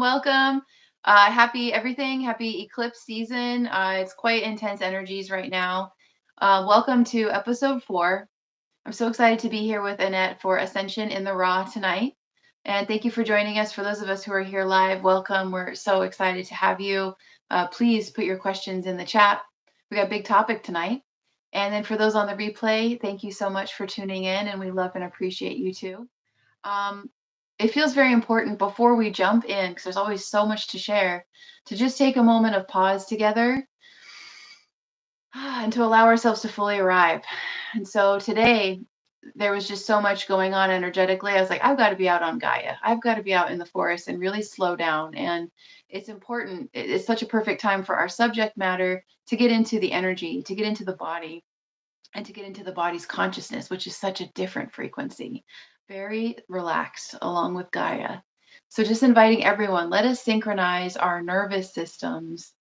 welcome. Happy everything. Happy eclipse season. It's quite intense energies right now. Welcome to episode 4. I'm so excited to be here with Annette for Ascension in the Raw tonight. And thank you for joining us. For those of us who are here live, welcome. We're so excited to have you. Please put your questions in the chat. We got a big topic tonight. And then for those on the replay, thank you so much for tuning in, and we love and appreciate you too. Um, it feels very important before we jump in, because there's always so much to share, to just take a moment of pause together and to allow ourselves to fully arrive. And so today, there was just so much going on energetically. I was like, I've got to be out on Gaia. I've got to be out in the forest and really slow down. And it's important. It's such a perfect time for our subject matter to get into the energy, to get into the body, and to get into the body's consciousness, which is such a different frequency, very relaxed along with Gaia. So, just inviting everyone, let us synchronize our nervous systems.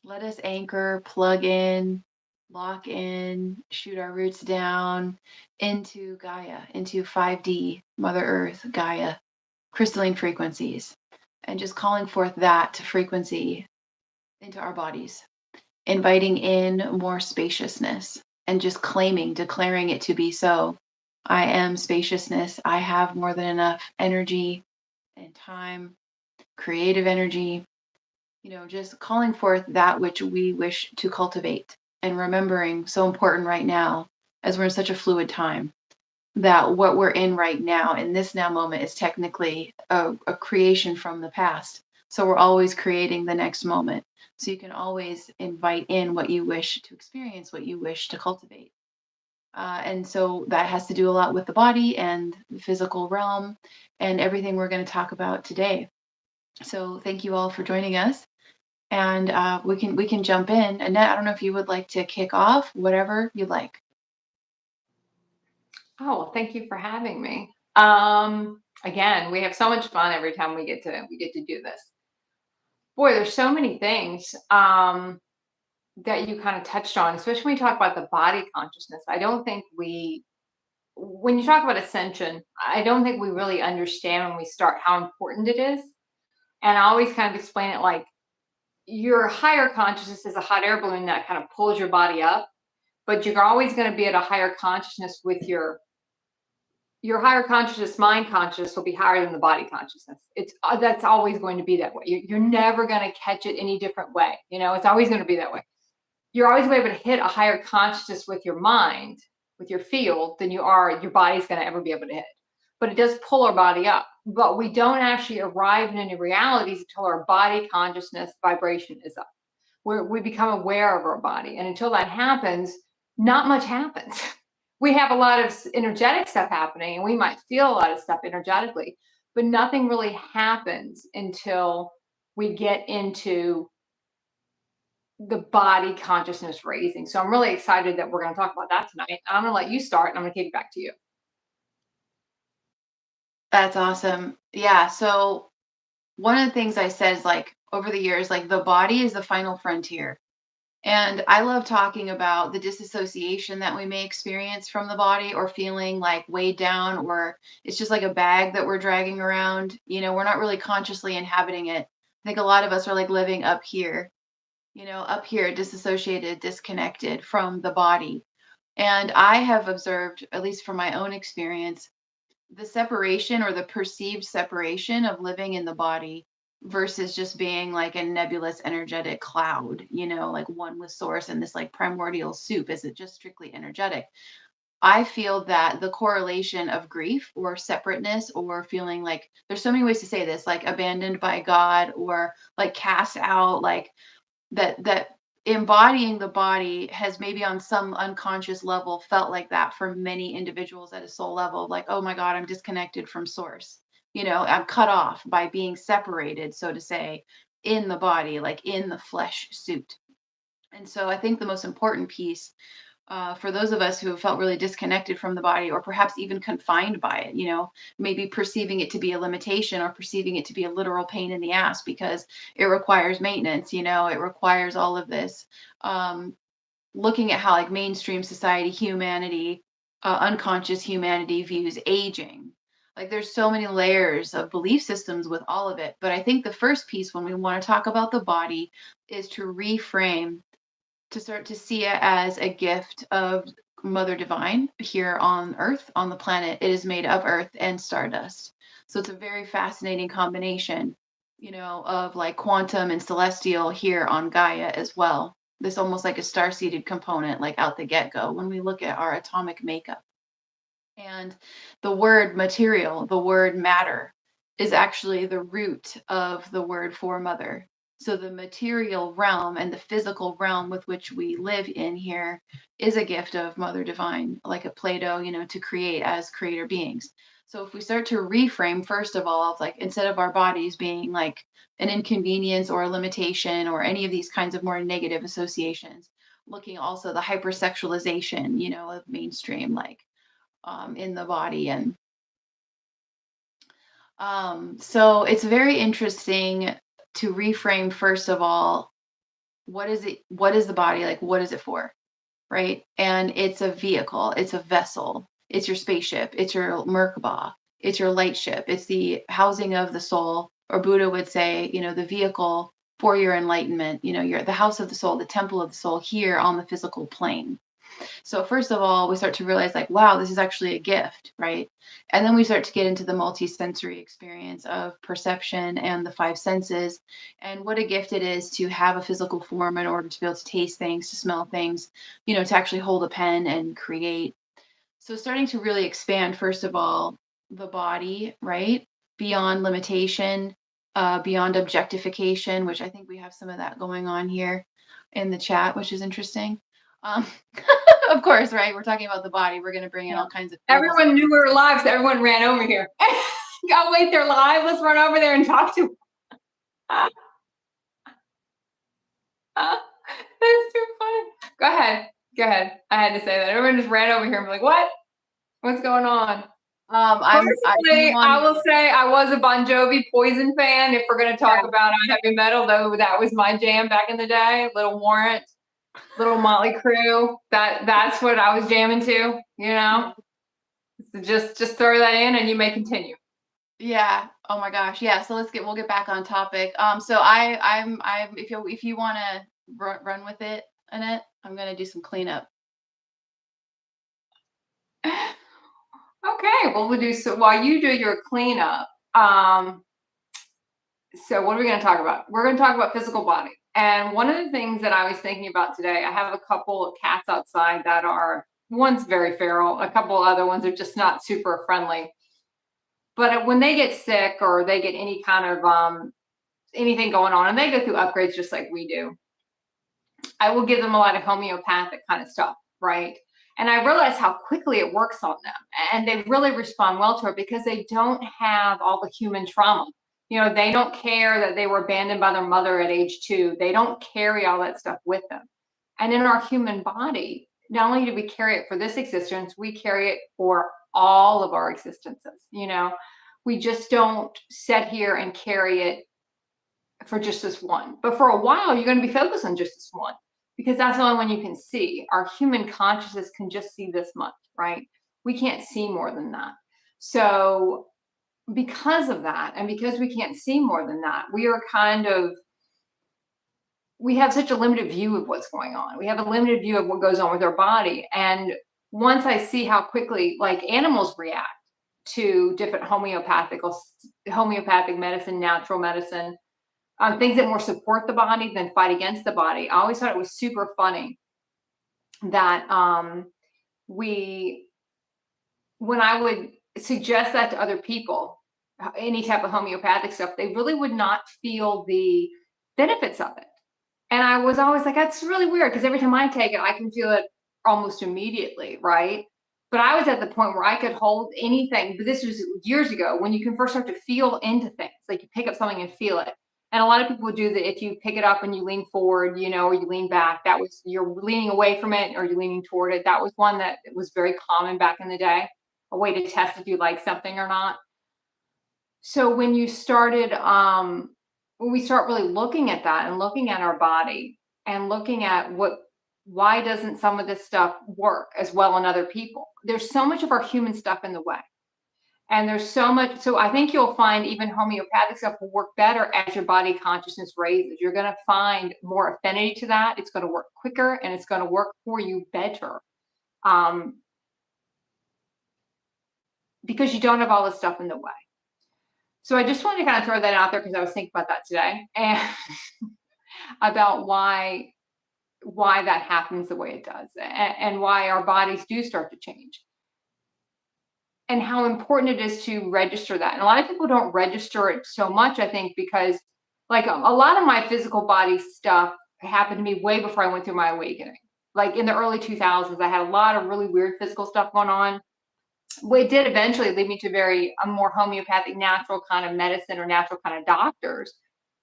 Let us anchor, plug in, lock in, shoot our roots down into Gaia, into 5D, Mother Earth, Gaia, crystalline frequencies, and just calling forth that frequency into our bodies, inviting in more spaciousness and just declaring it to be so. I am spaciousness. I have more than enough energy and time, creative energy, just calling forth that which we wish to cultivate, and remembering, so important right now, as we're in such a fluid time, that what we're in right now, in this now moment, is technically a creation from the past. So we're always creating the next moment. So you can always invite in what you wish to experience, what you wish to cultivate. And so that has to do a lot with the body and the physical realm and everything we're going to talk about today. So thank you all for joining us. And we can jump in. Annette, I don't know if you would like to kick off, whatever you'd like. Oh, well, thank you for having me. Again, we have so much fun every time we get to do this. Boy, there's so many things that you kind of touched on, especially when you talk about the body consciousness. I don't think when you talk about ascension, I don't think we really understand when we start how important it is. And I always kind of explain it like your higher consciousness is a hot air balloon that kind of pulls your body up, but you're always going to be at a higher consciousness with your higher consciousness, mind consciousness will be higher than the body consciousness. It's that's always going to be that way. You're never going to catch it any different way. It's always going to be that way. You're always going to be able to hit a higher consciousness with your mind, with your field, than your body's going to ever be able to hit. But it does pull our body up. But we don't actually arrive in any realities until our body consciousness vibration is up. We become aware of our body. And until that happens, not much happens. We have a lot of energetic stuff happening, and we might feel a lot of stuff energetically, but nothing really happens until we get into the body consciousness raising. So I'm really excited that we're going to talk about that tonight. I'm going to let you start, and I'm going to kick it back to you. That's awesome. Yeah. So one of the things I said is, like, over the years, like, the body is the final frontier. And I love talking about the disassociation that we may experience from the body, or feeling like weighed down, or it's just like a bag that we're dragging around. We're not really consciously inhabiting it. I think a lot of us are like living up here, disassociated, disconnected from the body. And I have observed, at least from my own experience, the separation, or the perceived separation, of living in the body versus just being like a nebulous energetic cloud, like one with source, and this like primordial soup. Is it just strictly energetic? I feel that the correlation of grief or separateness, or feeling like, there's so many ways to say this, like abandoned by God, or like cast out, like that embodying the body has maybe on some unconscious level felt like that for many individuals at a soul level, like, oh my God, I'm disconnected from source. I'm cut off by being separated, so to say, in the body, like in the flesh suit. And so I think the most important piece, for those of us who have felt really disconnected from the body, or perhaps even confined by it, maybe perceiving it to be a limitation, or perceiving it to be a literal pain in the ass because it requires maintenance, it requires all of this. Looking at how, like, mainstream society, humanity, unconscious humanity views aging. Like there's so many layers of belief systems with all of it. But I think the first piece when we want to talk about the body is to reframe, to start to see it as a gift of Mother Divine here on Earth, on the planet. It is made of Earth and stardust. So it's a very fascinating combination, of like quantum and celestial here on Gaia as well. This almost like a star-seeded component, like out the get-go, when we look at our atomic makeup. And the word material, the word matter, is actually the root of the word for mother. So the material realm and the physical realm with which we live in here is a gift of Mother Divine, like a Plato, to create as creator beings. So if we start to reframe, first of all, of like instead of our bodies being like an inconvenience or a limitation or any of these kinds of more negative associations, looking also the hypersexualization, of mainstream, like in the body. And so it's very interesting to reframe, first of all, what is the body, like what is it for, right? And it's a vehicle, it's a vessel, it's your spaceship, it's your Merkaba, it's your light ship, it's the housing of the soul, or Buddha would say, the vehicle for your enlightenment, you're the house of the soul, the temple of the soul here on the physical plane. So first of all, we start to realize like, wow, this is actually a gift, right? And then we start to get into the multi-sensory experience of perception and the five senses, and what a gift it is to have a physical form in order to be able to taste things, to smell things, to actually hold a pen and create. So starting to really expand, first of all, the body, right? Beyond limitation, beyond objectification, which I think we have some of that going on here in the chat, which is interesting. Um, of course, right? We're talking about the body. We're going to bring in Yeah. all kinds of tools. Everyone knew we were live, so everyone ran over here. Oh, wait, they're live. Let's run over there and talk to them. That's too funny. Go ahead. Go ahead. I had to say that. Everyone just ran over here and be like, what? What's going on? Personally, I will say I was a Bon Jovi Poison fan. If we're going to talk about heavy metal, though, that was my jam back in the day. Little Warrant, Little Motley Crue. That's what I was jamming to. So just throw that in, and you may continue. Yeah. Oh my gosh. Yeah. So we'll get back on topic. So I'm if you want to run with it, Annette, I'm gonna do some cleanup. Okay. Well, we'll do so while you do your cleanup. So what are we going to talk about? We're going to talk about physical body. And one of the things that I was thinking about today, I have a couple of cats outside that are, one's very feral, a couple other ones are just not super friendly. But when they get sick or they get any kind of anything going on, and they go through upgrades just like we do, I will give them a lot of homeopathic kind of stuff, right? And I realize how quickly it works on them. And they really respond well to it because they don't have all the human trauma. They don't care that they were abandoned by their mother at age 2. They don't carry all that stuff with them. And in our human body, not only do we carry it for this existence, we carry it for all of our existences. We just don't sit here and carry it for just this one. But for a while, you're going to be focused on just this one because that's the only one you can see. Our human consciousness can just see this much, right? We can't see more than that. So because of that, and because we can't see more than that, we have such a limited view of what's going on. We have a limited view of what goes on with our body. And once I see how quickly like animals react to different homeopathic medicine, natural medicine, things that more support the body than fight against the body. I always thought it was super funny that when I would suggest that to other people, any type of homeopathic stuff, they really would not feel the benefits of it. And I was always like, that's really weird because every time I take it, I can feel it almost immediately, right? But I was at the point where I could hold anything. But this was years ago when you can first start to feel into things, like you pick up something and feel it. And a lot of people would do that if you pick it up and you lean forward, or you lean back. That was you're leaning away from it or you're leaning toward it. That was one that was very common back in the day, a way to test if you like something or not. So when you started, when we start really looking at that and looking at our body and looking at why doesn't some of this stuff work as well in other people? There's so much of our human stuff in the way. And there's so much. So I think you'll find even homeopathic stuff will work better as your body consciousness raises. You're going to find more affinity to that. It's going to work quicker and it's going to work for you better. Um, because you don't have all this stuff in the way. So I just wanted to kind of throw that out there because I was thinking about that today and about why that happens the way it does and why our bodies do start to change and how important it is to register that. And a lot of people don't register it so much, I think, because like a lot of my physical body stuff happened to me way before I went through my awakening. Like in the early 2000s, I had a lot of really weird physical stuff going on. Well, it did eventually lead me to a more homeopathic, natural kind of medicine or natural kind of doctors.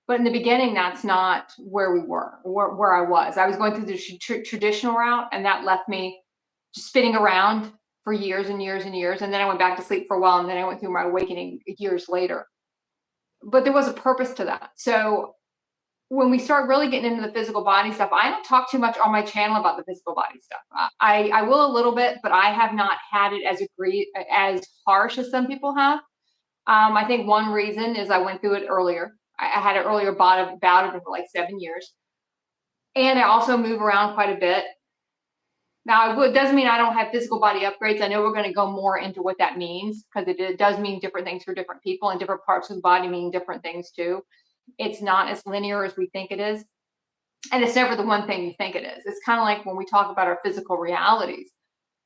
But in the beginning, that's not where we were, where I was. I was going through the traditional route, and that left me just spinning around for years and years and years. And then I went back to sleep for a while, and then I went through my awakening years later. But there was a purpose to that. So when we start really getting into the physical body stuff, I don't talk too much on my channel about the physical body stuff. I will a little bit, but I have not had it as harsh as some people have. I think one reason is I went through it earlier. I had an earlier bout of it for like 7 years. And I also move around quite a bit. Now, it doesn't mean I don't have physical body upgrades. I know we're going to go more into what that means because it does mean different things for different people, and different parts of the body mean different things too. It's not as linear as we think it is. And it's never the one thing you think it is. It's kind of like when we talk about our physical realities.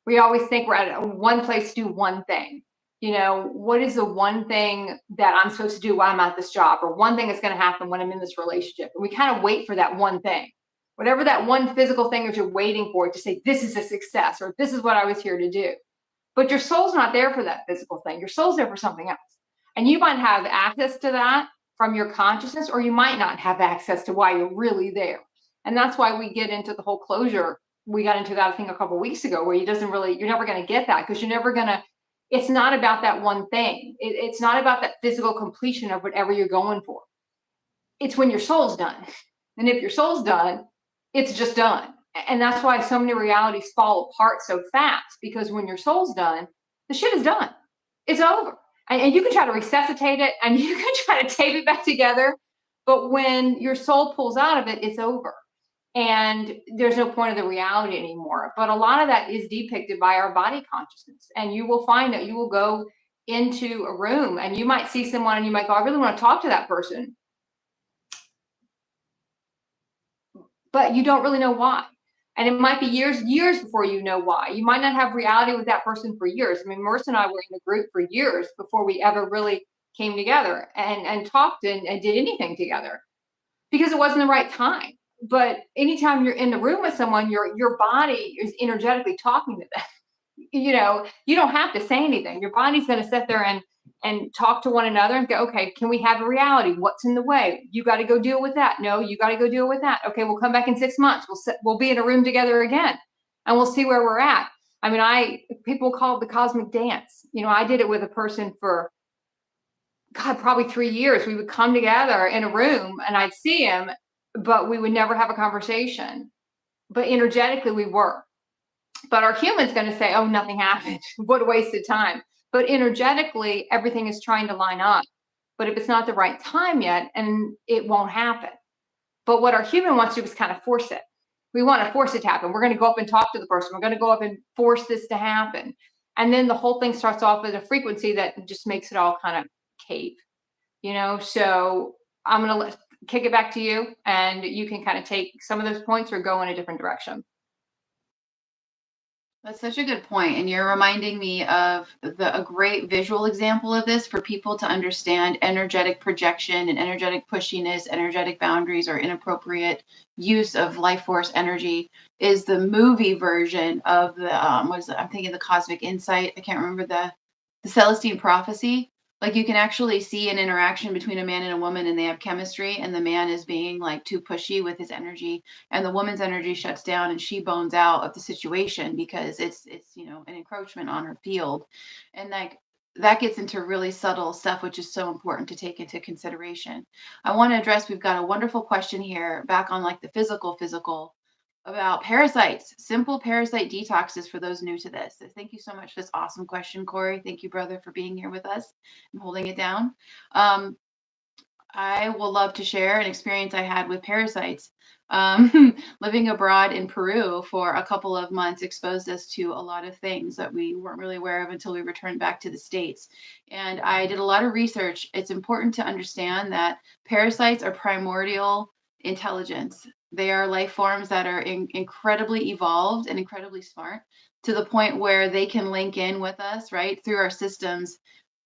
We always think we're at one place to do one thing. You know, what is the one thing that I'm supposed to do while I'm at this job, or one thing that's going to happen when I'm in this relationship? And we kind of wait for that one thing, whatever that one physical thing that you're waiting for to say, this is a success, or this is what I was here to do. But your soul's not there for that physical thing. Your soul's there for something else. And you might have access to that from your consciousness, or you might not have access to why you're really there. And that's why we get into the whole closure. We got into that, I think, a couple of weeks ago, where you're never going to get that, because you're never going to, it's not about that one thing. It's not about that physical completion of whatever you're going for. It's when your soul's done. And if your soul's done, it's just done. And that's why so many realities fall apart so fast, because when your soul's done, the shit is done. It's over. And you can try to resuscitate it and you can try to tape it back together. But when your soul pulls out of it, it's over. And there's no point of the reality anymore. But a lot of that is depicted by our body consciousness. And you will find that you will go into a room and you might see someone and you might go, I really want to talk to that person. But you don't really know why. And it might be years before you know why. You might not have reality with that person for years. I mean, Marissa and I were in a group for years before we ever really came together and talked and did anything together, because it wasn't the right time. But anytime you're in the room with someone, your body is energetically talking to them. You know, you don't have to say anything. Your body's going to sit there and talk to one another and go, okay, can we have a reality? What's in the way? You got to go deal with that. No, you got to go deal with that. Okay, we'll come back in 6 months. We'll be in a room together again, and we'll see where we're at. I mean, people call it the cosmic dance. You know, I did it with a person for, God, probably 3 years. We would come together in a room and I'd see him, but we would never have a conversation. But energetically, we were. But our human's going to say, oh, nothing happened. What a waste of time. But energetically, everything is trying to line up. But if it's not the right time yet, and it won't happen. But what our human wants to do is kind of force it. We want to force it to happen. We're going to go up and talk to the person. We're going to go up and force this to happen. And then the whole thing starts off with a frequency that just makes it all kind of cave, you know? So I'm going to kick it back to you, and you can kind of take some of those points or go in a different direction. That's such a good point, and you're reminding me of a great visual example of this for people to understand energetic projection and energetic pushiness, energetic boundaries, or inappropriate use of life force energy. Is the movie version of the what is it? I'm thinking the Cosmic Insight. I can't remember the Celestine Prophecy. Like you can actually see an interaction between a man and a woman, and they have chemistry, and the man is being like too pushy with his energy, and the woman's energy shuts down and she bones out of the situation because it's an encroachment on her field. And like that gets into really subtle stuff, which is so important to take into consideration. I want to address, we've got a wonderful question here back on like the physical. about parasites, simple parasite detoxes for those new to this. So thank you so much for this awesome question, Corey. Thank you, brother, for being here with us and holding it down. Um, I will love to share an experience I had with parasites. Living abroad in Peru for a couple of months exposed us to a lot of things that we weren't really aware of until we returned back to the States. And I did a lot of research. It's important to understand that parasites are primordial intelligence. They are life forms that are incredibly evolved and incredibly smart to the point where they can link in with us, right, through our systems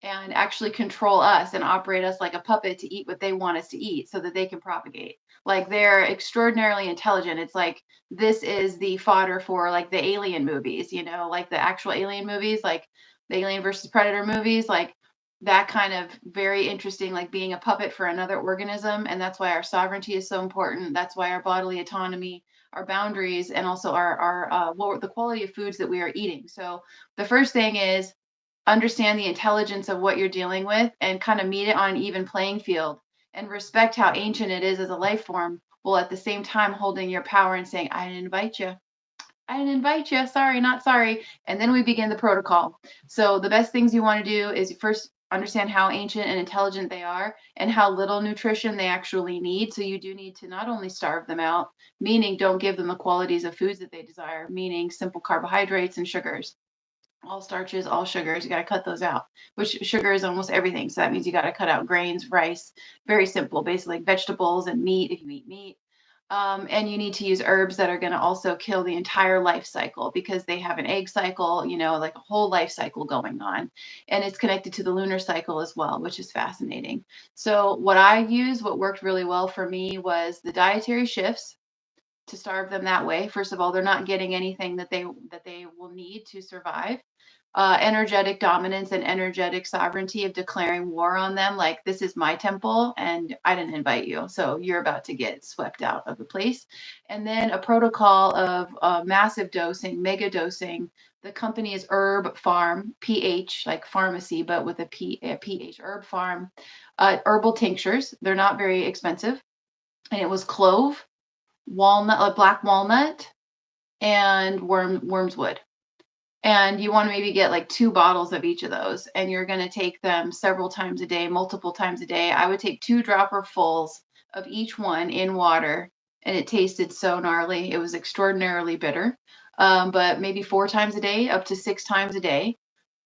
and actually control us and operate us like a puppet to eat what they want us to eat so that they can propagate. Like they're extraordinarily intelligent. It's like this is the fodder for like the alien movies, like the actual alien movies, like the Alien versus Predator movies, like that kind of very interesting, like being a puppet for another organism. And that's why our sovereignty is so important. That's why our bodily autonomy, our boundaries, and also our the quality of foods that we are eating. So the first thing is understand the intelligence of what you're dealing with and kind of meet it on an even playing field and respect how ancient it is as a life form, while at the same time holding your power and saying, I didn't invite you. I didn't invite you. Sorry, not sorry. And then we begin the protocol. So the best things you want to do is first understand how ancient and intelligent they are and how little nutrition they actually need. So you do need to not only starve them out, meaning don't give them the qualities of foods that they desire, meaning simple carbohydrates and sugars, all starches, all sugars. You got to cut those out, which sugar is almost everything. So that means you got to cut out grains, rice, very simple, basically like vegetables and meat if you eat meat. And you need to use herbs that are going to also kill the entire life cycle because they have an egg cycle, like a whole life cycle going on. And it's connected to the lunar cycle as well, which is fascinating. So, what worked really well for me was the dietary shifts to starve them that way. First of all, they're not getting anything that they will need to survive. Energetic dominance and energetic sovereignty of declaring war on them, like this is my temple and I didn't invite you, so you're about to get swept out of the place. And then a protocol of massive dosing, mega dosing. The company is Herb Farm, PH, like pharmacy, but with a PH, Herb Farm. Herbal tinctures. They're not very expensive, and it was clove, walnut, black walnut, and wormswood. And you want to maybe get like 2 bottles of each of those, and you're going to take them several times a day, multiple times a day. I would take 2 dropperfuls of each one in water, and it tasted so gnarly. It was extraordinarily bitter, but maybe 4 times a day, up to 6 times a day.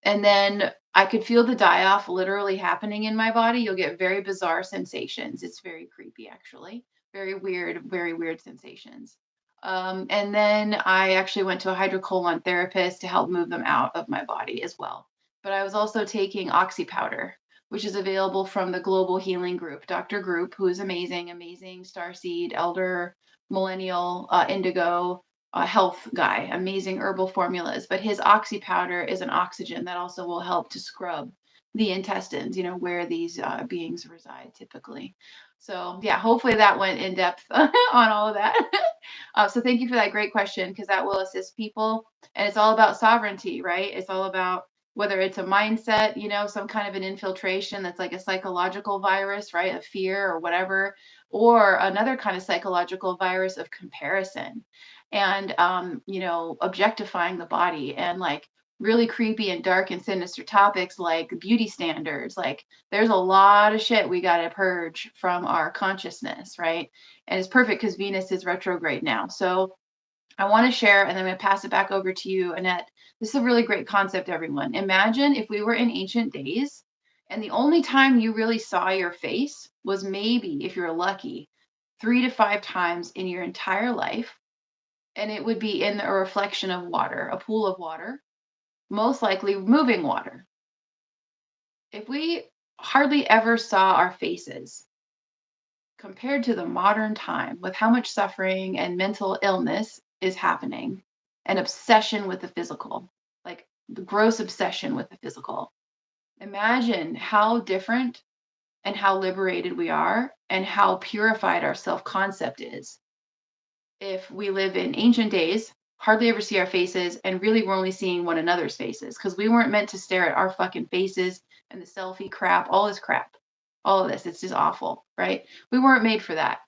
And then I could feel the die off literally happening in my body. You'll get very bizarre sensations. It's very creepy, actually. Very weird sensations. And then I actually went to a hydrocolon therapist to help move them out of my body as well. But I was also taking oxy powder, which is available from the Global Healing Group, Dr. Group, who is amazing, amazing starseed, elder, millennial, indigo, health guy, amazing herbal formulas. But his oxy powder is an oxygen that also will help to scrub the intestines, where these beings reside typically. So, yeah, hopefully that went in depth on all of that. So, thank you for that great question because that will assist people. And it's all about sovereignty, right? It's all about whether it's a mindset, some kind of an infiltration that's like a psychological virus, right? Of fear or whatever, or another kind of psychological virus of comparison and objectifying the body and like really creepy and dark and sinister topics like beauty standards. Like there's a lot of shit we got to purge from our consciousness, right? And it's perfect because Venus is retrograde now. So I want to share, and then I'm going to pass it back over to you, Annette. This is a really great concept, everyone. Imagine if we were in ancient days and the only time you really saw your face was maybe, if you're lucky, 3 to 5 times in your entire life. And it would be in a reflection of water, a pool of water, most likely moving water. If we hardly ever saw our faces compared to the modern time with how much suffering and mental illness is happening, an obsession with the physical, like the gross obsession with the physical. Imagine how different and how liberated we are and how purified our self concept is if we live in ancient days, hardly ever see our faces, and really we're only seeing one another's faces because we weren't meant to stare at our fucking faces and the selfie crap, all this crap, all of this. It's just awful, right? We weren't made for that.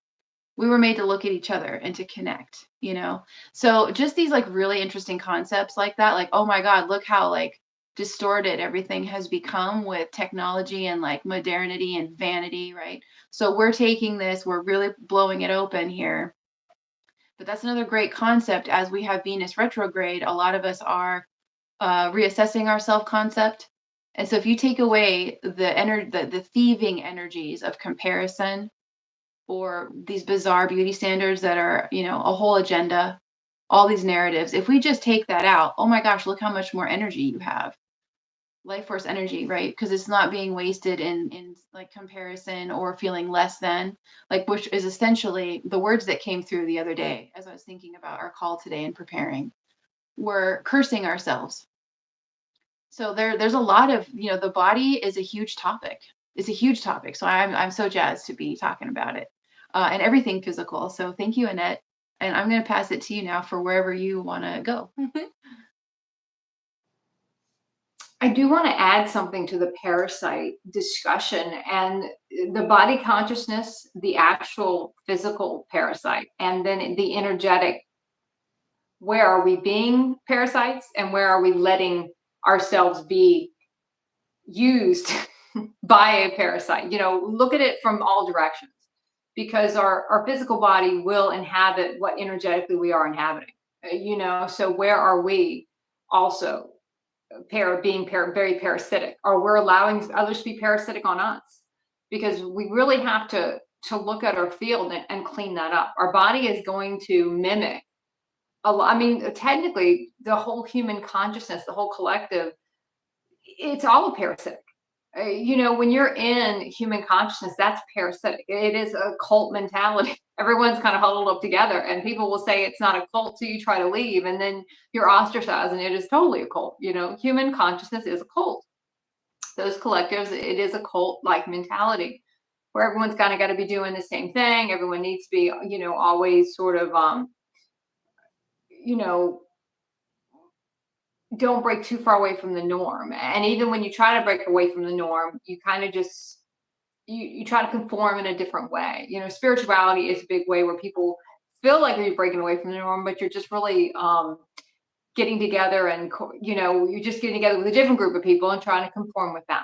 We were made to look at each other and to connect, you know? So just these like really interesting concepts like that, like, oh my God, look how like distorted everything has become with technology and like modernity and vanity, right? So we're taking this, we're really blowing it open here. But that's another great concept. As we have Venus retrograde, a lot of us are reassessing our self concept. And so if you take away the thieving energies of comparison, or these bizarre beauty standards that are, a whole agenda, all these narratives. If we just take that out, oh my gosh, look how much more energy you have. Life force energy, right? Because it's not being wasted in like comparison or feeling less than, like, which is essentially the words that came through the other day as I was thinking about our call today and preparing. We're cursing ourselves. So there's a lot of, the body is a huge topic. It's a huge topic. So I'm so jazzed to be talking about it, and everything physical. So thank you, Annette. And I'm going to pass it to you now for wherever you want to go. I do want to add something to the parasite discussion and the body consciousness, the actual physical parasite, and then the energetic. Where are we being parasites and where are we letting ourselves be used by a parasite? Look at it from all directions because our physical body will inhabit what energetically we are inhabiting. So where are we also very parasitic, or we're allowing others to be parasitic on us? Because we really have to look at our field and clean that up. Our body is going to mimic a lot. I mean, technically, the whole human consciousness, the whole collective, it's all a parasitic. When you're in human consciousness, that's parasitic. It is a cult mentality. Everyone's kind of huddled up together, and people will say it's not a cult, so you try to leave, and then you're ostracized, and it is totally a cult. Human consciousness is a cult. Those collectives, it is a cult-like mentality where everyone's kind of got to be doing the same thing. Everyone needs to be, always sort of, you know, don't break too far away from the norm. And even when you try to break away from the norm, you kind of just you try to conform in a different way. Spirituality is a big way where people feel like you're breaking away from the norm, but you're just really getting together and you're just getting together with a different group of people and trying to conform with them.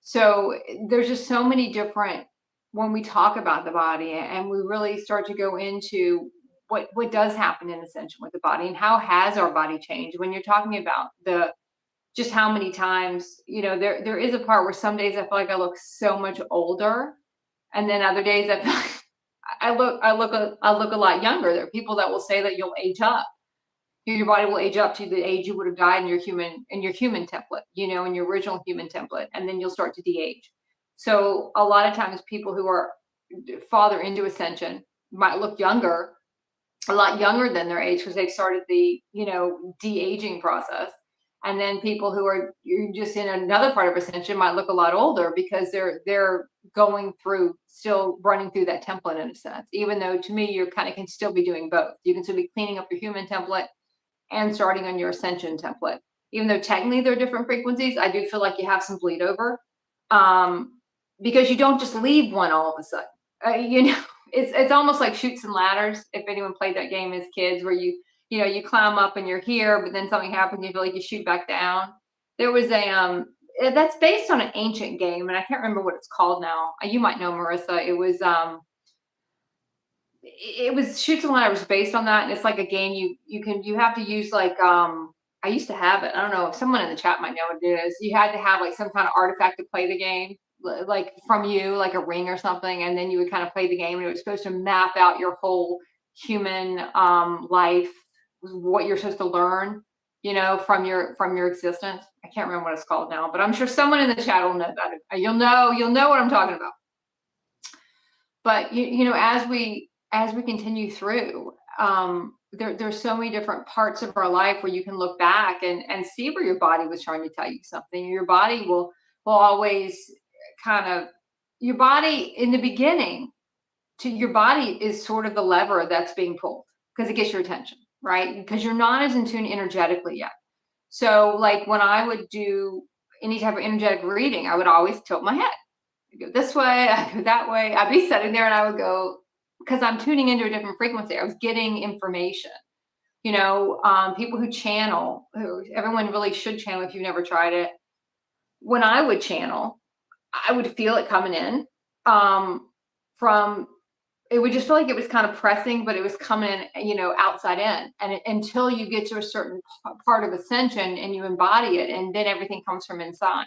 So there's just so many different when we talk about the body and we really start to go into what does happen in ascension with the body and how has our body changed when you're talking about the just how many times there is a part where some days I feel like I look so much older, and then other days I feel like I look a lot younger. There are people that will say that you'll age up. Your body will age up to the age you would have died in your human template, in your original human template, and then you'll start to de-age. So a lot of times people who are farther into ascension might look younger, a lot younger than their age because they've started the de-aging process. And then people who are you're just in another part of ascension might look a lot older because they're going through still running through that template in a sense. Even though to me you're kind of can still be doing both. You can still be cleaning up your human template and starting on your ascension template. Even though technically they're different frequencies, I do feel like you have some bleed over, because you don't just leave one all of a sudden. It's almost like Chutes and Ladders. If anyone played that game as kids, where you climb up and you're here, but then something happens, you feel like you shoot back down. There was that's based on an ancient game, and I can't remember what it's called now. You might know, Marissa. It was Shoots and Ladders based on that, and it's like a game you have to use like I used to have it. I don't know if someone in the chat might know what it is. You had to have like some kind of artifact to play the game, like from you, like a ring or something, and then you would kind of play the game, and it was supposed to map out your whole human life, what you're supposed to learn, from your existence. I can't remember what it's called now, but I'm sure someone in the chat will know that. You'll know what I'm talking about. But as we continue through, there's so many different parts of our life where you can look back and see where your body was trying to tell you something. Your body will always kind of your body in the beginning to your body is sort of the lever that's being pulled because it gets your attention, right? Because you're not as in tune energetically yet. So like when I would do any type of energetic reading, I would always tilt my head. I go this way, I go that way. I'd be sitting there and I would go, because I'm tuning into a different frequency. I was getting information. People who channel, who everyone really should channel if you've never tried it. When I would channel, I would feel it coming in from it would just feel like it was kind of pressing, but it was coming in, outside in. And until you get to a certain part of ascension and you embody it, and then everything comes from inside.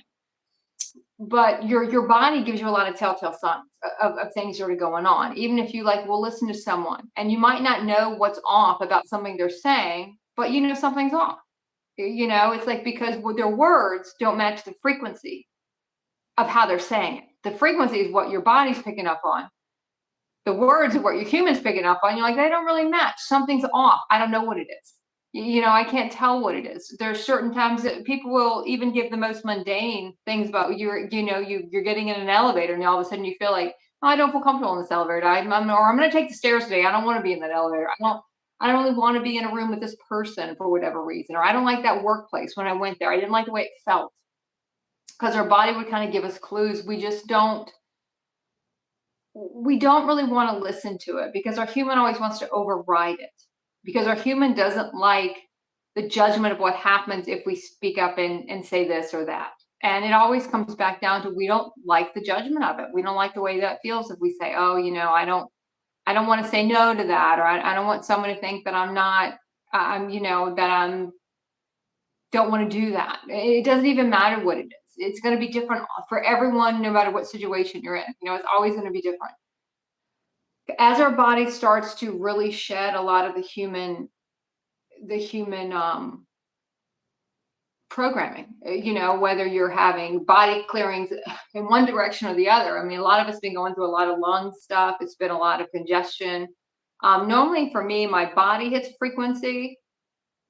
But your body gives you a lot of telltale signs of things that are going on. Even if you will listen to someone and you might not know what's off about something they're saying, but something's off. It's like because their words don't match the frequency of how they're saying it. The frequency is what your body's picking up on. The words are what your human's picking up on. You're like, they don't really match. Something's off. I don't know what it is. I can't tell what it is. There's certain times that people will even give the most mundane things about you're getting in an elevator and all of a sudden you feel like, oh, I don't feel comfortable in this elevator. I'm going to take the stairs today. I don't want to be in that elevator. I don't really want to be in a room with this person for whatever reason. Or I don't like that workplace when I went there. I didn't like the way it felt. Because our body would kind of give us clues. We don't really want to listen to it because our human always wants to override it. Because our human doesn't like the judgment of what happens if we speak up and say this or that. And it always comes back down to we don't like the judgment of it. We don't like the way that feels if we say, oh, I don't want to say no to that, or I don't want someone to think that don't want to do that. It doesn't even matter what it is. It's going to be different for everyone, no matter what situation you're in. It's always going to be different. As our body starts to really shed a lot of the human programming, whether you're having body clearings in one direction or the other. I mean, a lot of us been going through a lot of lung stuff. It's been a lot of congestion. Normally for me, my body hits frequency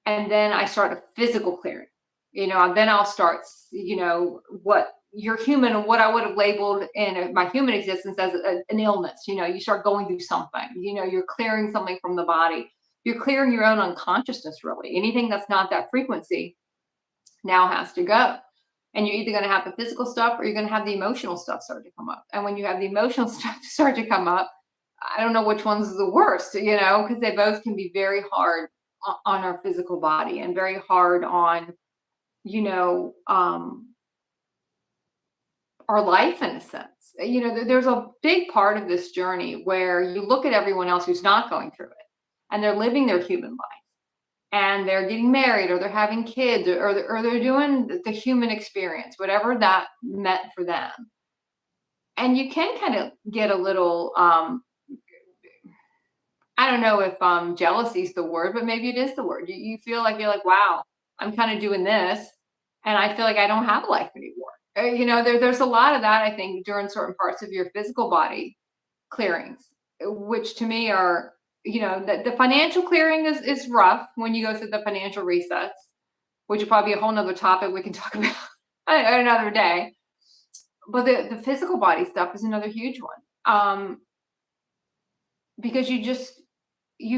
and then I start a physical clearing, then I'll start, what you're human and what I would have labeled in my human existence as an illness. You start going through something, you're clearing something from the body. You're clearing your own unconsciousness, really. Anything that's not that frequency now has to go. And you're either going to have the physical stuff or you're going to have the emotional stuff start to come up. And when you have the emotional stuff start to come up, I don't know which one's the worst, because they both can be very hard on our physical body and very hard on, our life in a sense. There's a big part of this journey where you look at everyone else who's not going through it and they're living their human life and they're getting married or they're having kids or they're doing the human experience, whatever that meant for them. And you can kind of get a little, I don't know if jealousy is the word, but maybe it is the word. You feel like you're like, wow, I'm kind of doing this and I feel like I don't have a life anymore. There's a lot of that, I think, during certain parts of your physical body clearings, which to me are, the financial clearing is rough when you go through the financial resets, which will probably be a whole nother topic we can talk about another day. But the physical body stuff is another huge one. Because you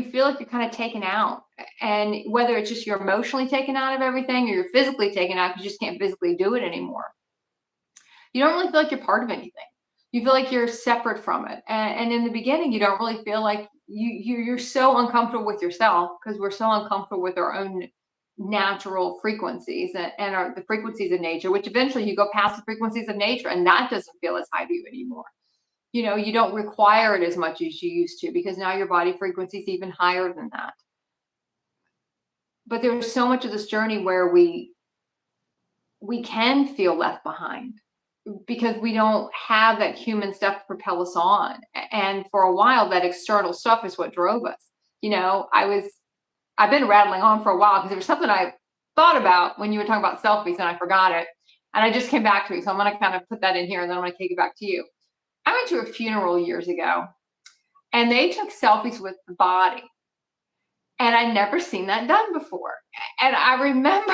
feel like you're kind of taken out, and whether it's just you're emotionally taken out of everything or you're physically taken out because you just can't physically do it anymore. You don't really feel like you're part of anything. You feel like you're separate from it. And in the beginning, you don't really feel like you're so uncomfortable with yourself because we're so uncomfortable with our own natural frequencies and the frequencies of nature, which eventually you go past the frequencies of nature and that doesn't feel as high to you anymore. You don't require it as much as you used to because now your body frequency is even higher than that. But there's so much of this journey where we can feel left behind because we don't have that human stuff to propel us on. And for a while, that external stuff is what drove us. I've been rattling on for a while because there was something I thought about when you were talking about selfies and I forgot it. And I just came back to it. So I'm going to kind of put that in here and then I'm going to take it back to you. I went to a funeral years ago and they took selfies with the body. And I'd never seen that done before. And I remember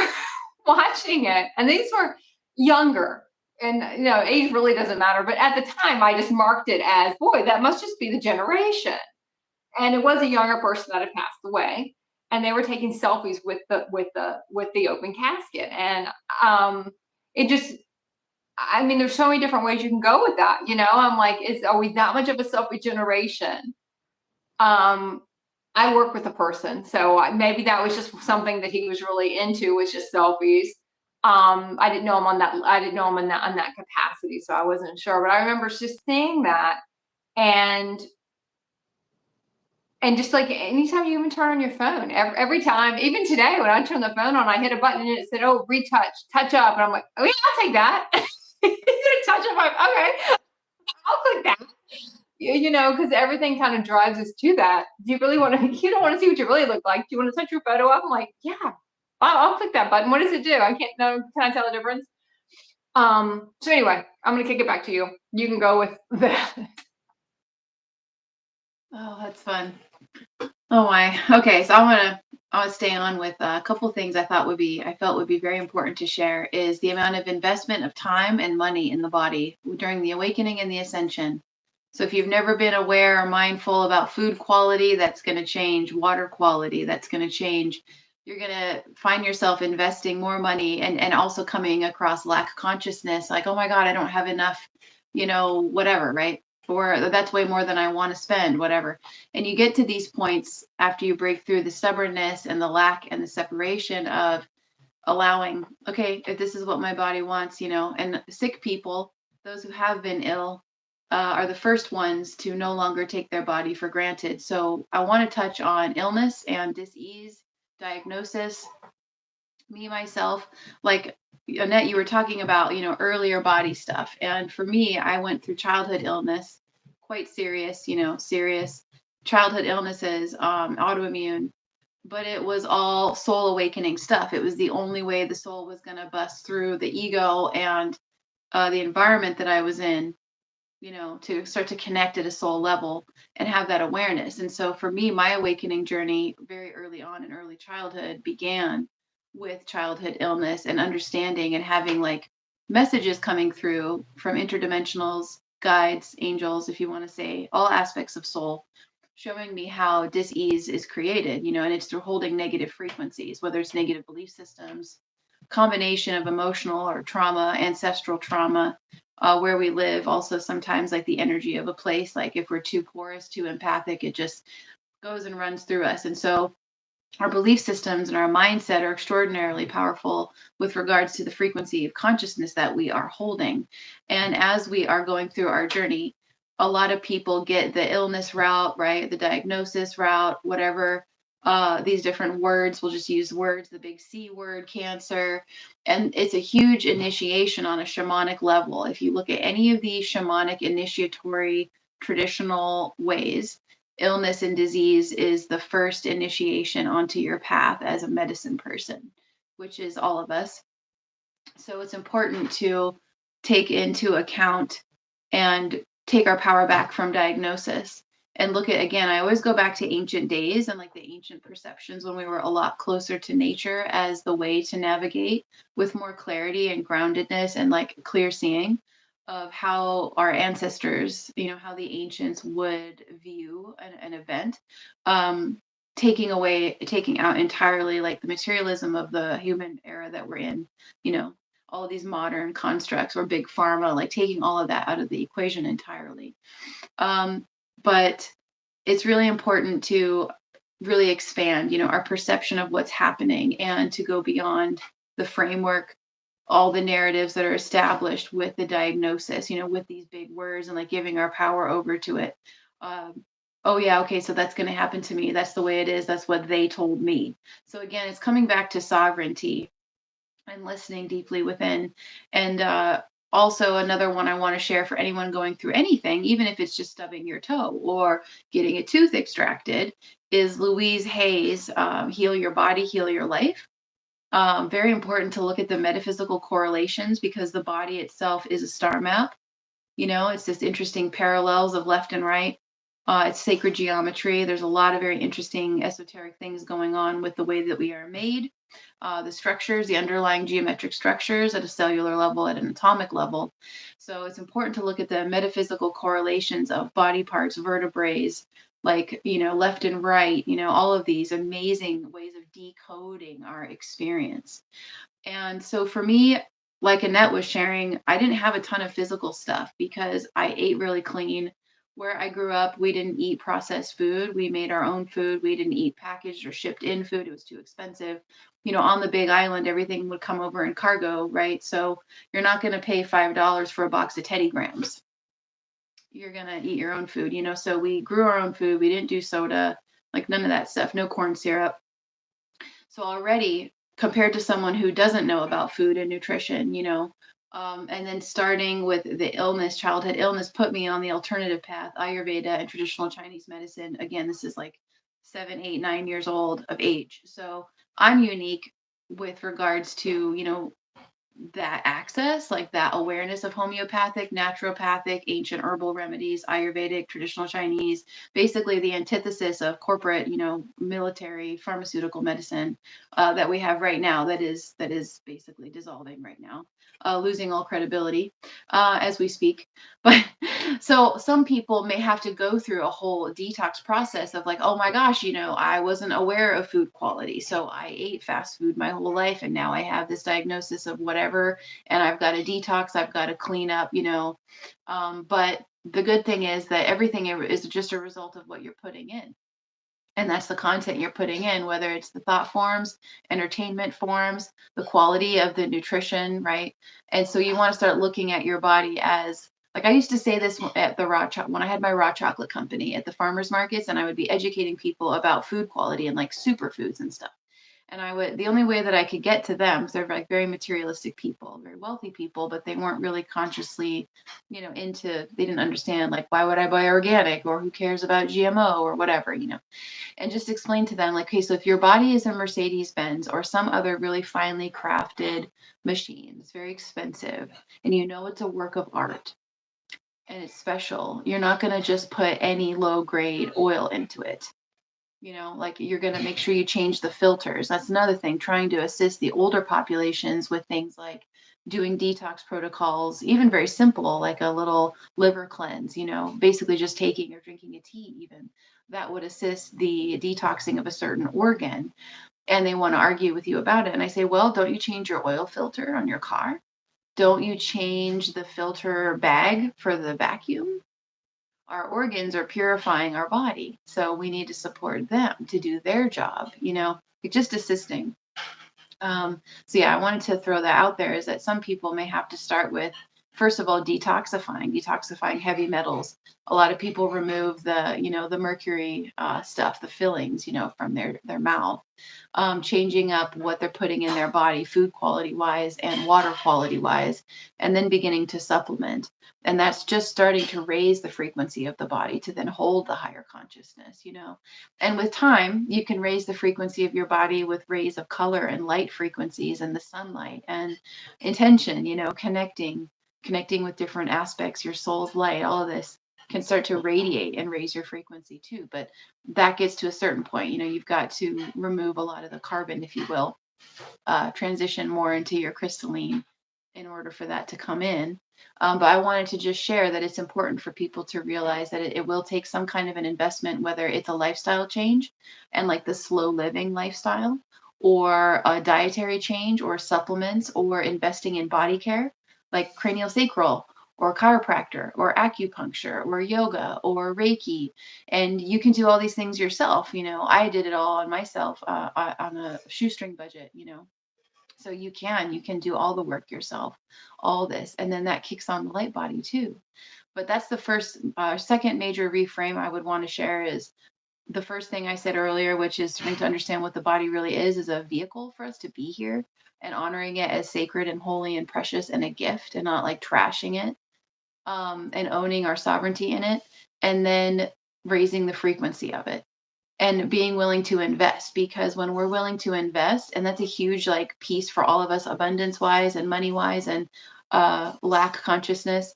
watching it, and these were younger. And, age really doesn't matter. But at the time, I just marked it as, boy, that must just be the generation. And it was a younger person that had passed away. And they were taking selfies with the open casket. And there's so many different ways you can go with that. I'm like, are we that much of a selfie generation Um, I work with a person, so maybe that was just something that he was really into, was just selfies. I didn't know him on that. I didn't know him on that capacity, so I wasn't sure. But I remember just seeing that, and just like anytime you even turn on your phone, every time, even today when I turn the phone on, I hit a button and it said, "Oh, retouch, touch up," and I'm like, "Oh yeah, I'll take that." Touch up, okay, I'll click that. You know, because everything kind of drives us to that. Do you really want to? You don't want to see what you really look like. Do you want to touch your photo up? I'm like, yeah, I'll click that button. What does it do? I can't know. Can I tell the difference? So anyway, I'm gonna kick it back to you. You can go with that. Oh, that's fun. Oh my. Okay, so I want to stay on with a couple things I felt would be very important to share is the amount of investment of time and money in the body during the awakening and the ascension. So if you've never been aware or mindful about food quality, that's going to change. Water quality, that's going to change. You're going to find yourself investing more money and also coming across lack consciousness, like, oh my God, I don't have enough, whatever, right? Or that's way more than I want to spend, whatever. And you get to these points after you break through the stubbornness and the lack and the separation of allowing, okay, if this is what my body wants, and sick people, those who have been ill, are the first ones to no longer take their body for granted. So I want to touch on illness and disease, diagnosis, me myself, like Annette, you were talking about, earlier body stuff. And for me, I went through childhood illness, quite serious, serious childhood illnesses, autoimmune, but it was all soul awakening stuff. It was the only way the soul was going to bust through the ego and the environment that I was in, to start to connect at a soul level and have that awareness. And so for me, my awakening journey very early on in early childhood began with childhood illness and understanding and having like messages coming through from interdimensionals, guides, angels, if you want to say, all aspects of soul, showing me how dis-ease is created, and it's through holding negative frequencies, whether it's negative belief systems, combination of emotional or trauma, ancestral trauma, where we live. Also, sometimes like the energy of a place, like if we're too porous, too empathic, it just goes and runs through us. And so our belief systems and our mindset are extraordinarily powerful with regards to the frequency of consciousness that we are holding. And as we are going through our journey, a lot of people get the illness route, right? The diagnosis route, whatever. These different words, we'll just use words, the big C word, cancer. And it's a huge initiation on a shamanic level. If you look at any of these shamanic initiatory traditional ways, illness and disease is the first initiation onto your path as a medicine person, which is all of us. So it's important to take into account and take our power back from diagnosis and look at, again, I always go back to ancient days and like the ancient perceptions when we were a lot closer to nature as the way to navigate with more clarity and groundedness and like clear seeing of how our ancestors, how the ancients would view an event. Taking out entirely like the materialism of the human era that we're in, you know, all of these modern constructs or big pharma, like taking all of that out of the equation entirely. But it's really important to really expand, our perception of what's happening and to go beyond the framework, all the narratives that are established with the diagnosis, with these big words and like giving our power over to it. Oh yeah, okay, so that's going to happen to me. That's the way it is. That's what they told me. So again, it's coming back to sovereignty and listening deeply within. And also, another one I want to share for anyone going through anything, even if it's just stubbing your toe or getting a tooth extracted, is Louise Hay's Heal Your Body, Heal Your Life. Very important to look at the metaphysical correlations because the body itself is a star map. It's just interesting parallels of left and right. It's sacred geometry. There's a lot of very interesting esoteric things going on with the way that we are made, the structures, the underlying geometric structures at a cellular level, at an atomic level. So it's important to look at the metaphysical correlations of body parts, vertebrae, like, left and right, all of these amazing ways of decoding our experience. And so for me, like Annette was sharing, I didn't have a ton of physical stuff because I ate really clean, Where I grew up, we didn't eat processed food. We made our own food. We didn't eat packaged or shipped in food. It was too expensive. On the big island, everything would come over in cargo, right? So you're not going to pay $5 for a box of Teddy Grahams. You're going to eat your own food. So we grew our own food. We didn't do soda, like none of that stuff, no corn syrup. So already compared to someone who doesn't know about food and nutrition, and then starting with the illness, childhood illness, put me on the alternative path, Ayurveda and traditional Chinese medicine. Again, this is like 7, 8, 9 years old of age. So I'm unique with regards to, that access, like that awareness of homeopathic, naturopathic, ancient herbal remedies, Ayurvedic, traditional Chinese, basically the antithesis of corporate, military, pharmaceutical medicine that we have right now. That is basically dissolving right now, losing all credibility as we speak. But so some people may have to go through a whole detox process of like, oh my gosh, I wasn't aware of food quality. So I ate fast food my whole life. And now I have this diagnosis of whatever. And I've got to detox, I've got to clean up. But the good thing is that everything is just a result of what you're putting in. And that's the content you're putting in, whether it's the thought forms, entertainment forms, the quality of the nutrition, right? And so you want to start looking at your body as, like, I used to say this at the when I had my raw chocolate company at the farmers markets, and I would be educating people about food quality and like superfoods and stuff. And the only way that I could get to them, because they're like very materialistic people, very wealthy people, but they weren't really consciously, they didn't understand, like, why would I buy organic, or who cares about GMO or whatever. And just explain to them, like, okay, so if your body is a Mercedes Benz or some other really finely crafted machine, it's very expensive, and it's a work of art and it's special, you're not going to just put any low grade oil into it. Like, you're going to make sure you change the filters. That's another thing, trying to assist the older populations with things like doing detox protocols, even very simple, like a little liver cleanse, basically just taking or drinking a tea, even that would assist the detoxing of a certain organ. And they want to argue with you about it. And I say, well, don't you change your oil filter on your car? Don't you change the filter bag for the vacuum? Our organs are purifying our body. So we need to support them to do their job, like just assisting. So yeah, I wanted to throw that out there, is that some people may have to start with, first of all, detoxifying heavy metals. A lot of people remove the mercury stuff, the fillings, from their mouth, changing up what they're putting in their body, food quality wise and water quality wise, and then beginning to supplement. And that's just starting to raise the frequency of the body to then hold the higher consciousness. And with time, you can raise the frequency of your body with rays of color and light frequencies and the sunlight and intention, connecting with different aspects, your soul's light, all of this can start to radiate and raise your frequency too. But that gets to a certain point, you've got to remove a lot of the carbon, if you will, transition more into your crystalline in order for that to come in. But I wanted to just share that it's important for people to realize that it will take some kind of an investment, whether it's a lifestyle change and like the slow living lifestyle, or a dietary change, or supplements, or investing in body care, like cranial sacral, or chiropractor, or acupuncture, or yoga, or Reiki. And you can do all these things yourself. I did it all on myself, on a shoestring budget. So you can do all the work yourself, all this, and then that kicks on the light body too. But that's the second major reframe I would want to share, is the first thing I said earlier, which is trying to understand what the body really is a vehicle for us to be here, and honoring it as sacred and holy and precious and a gift, and not like trashing it, and owning our sovereignty in it, and then raising the frequency of it and being willing to invest. Because when we're willing to invest, and that's a huge like piece for all of us, abundance wise and money wise, and lack consciousness,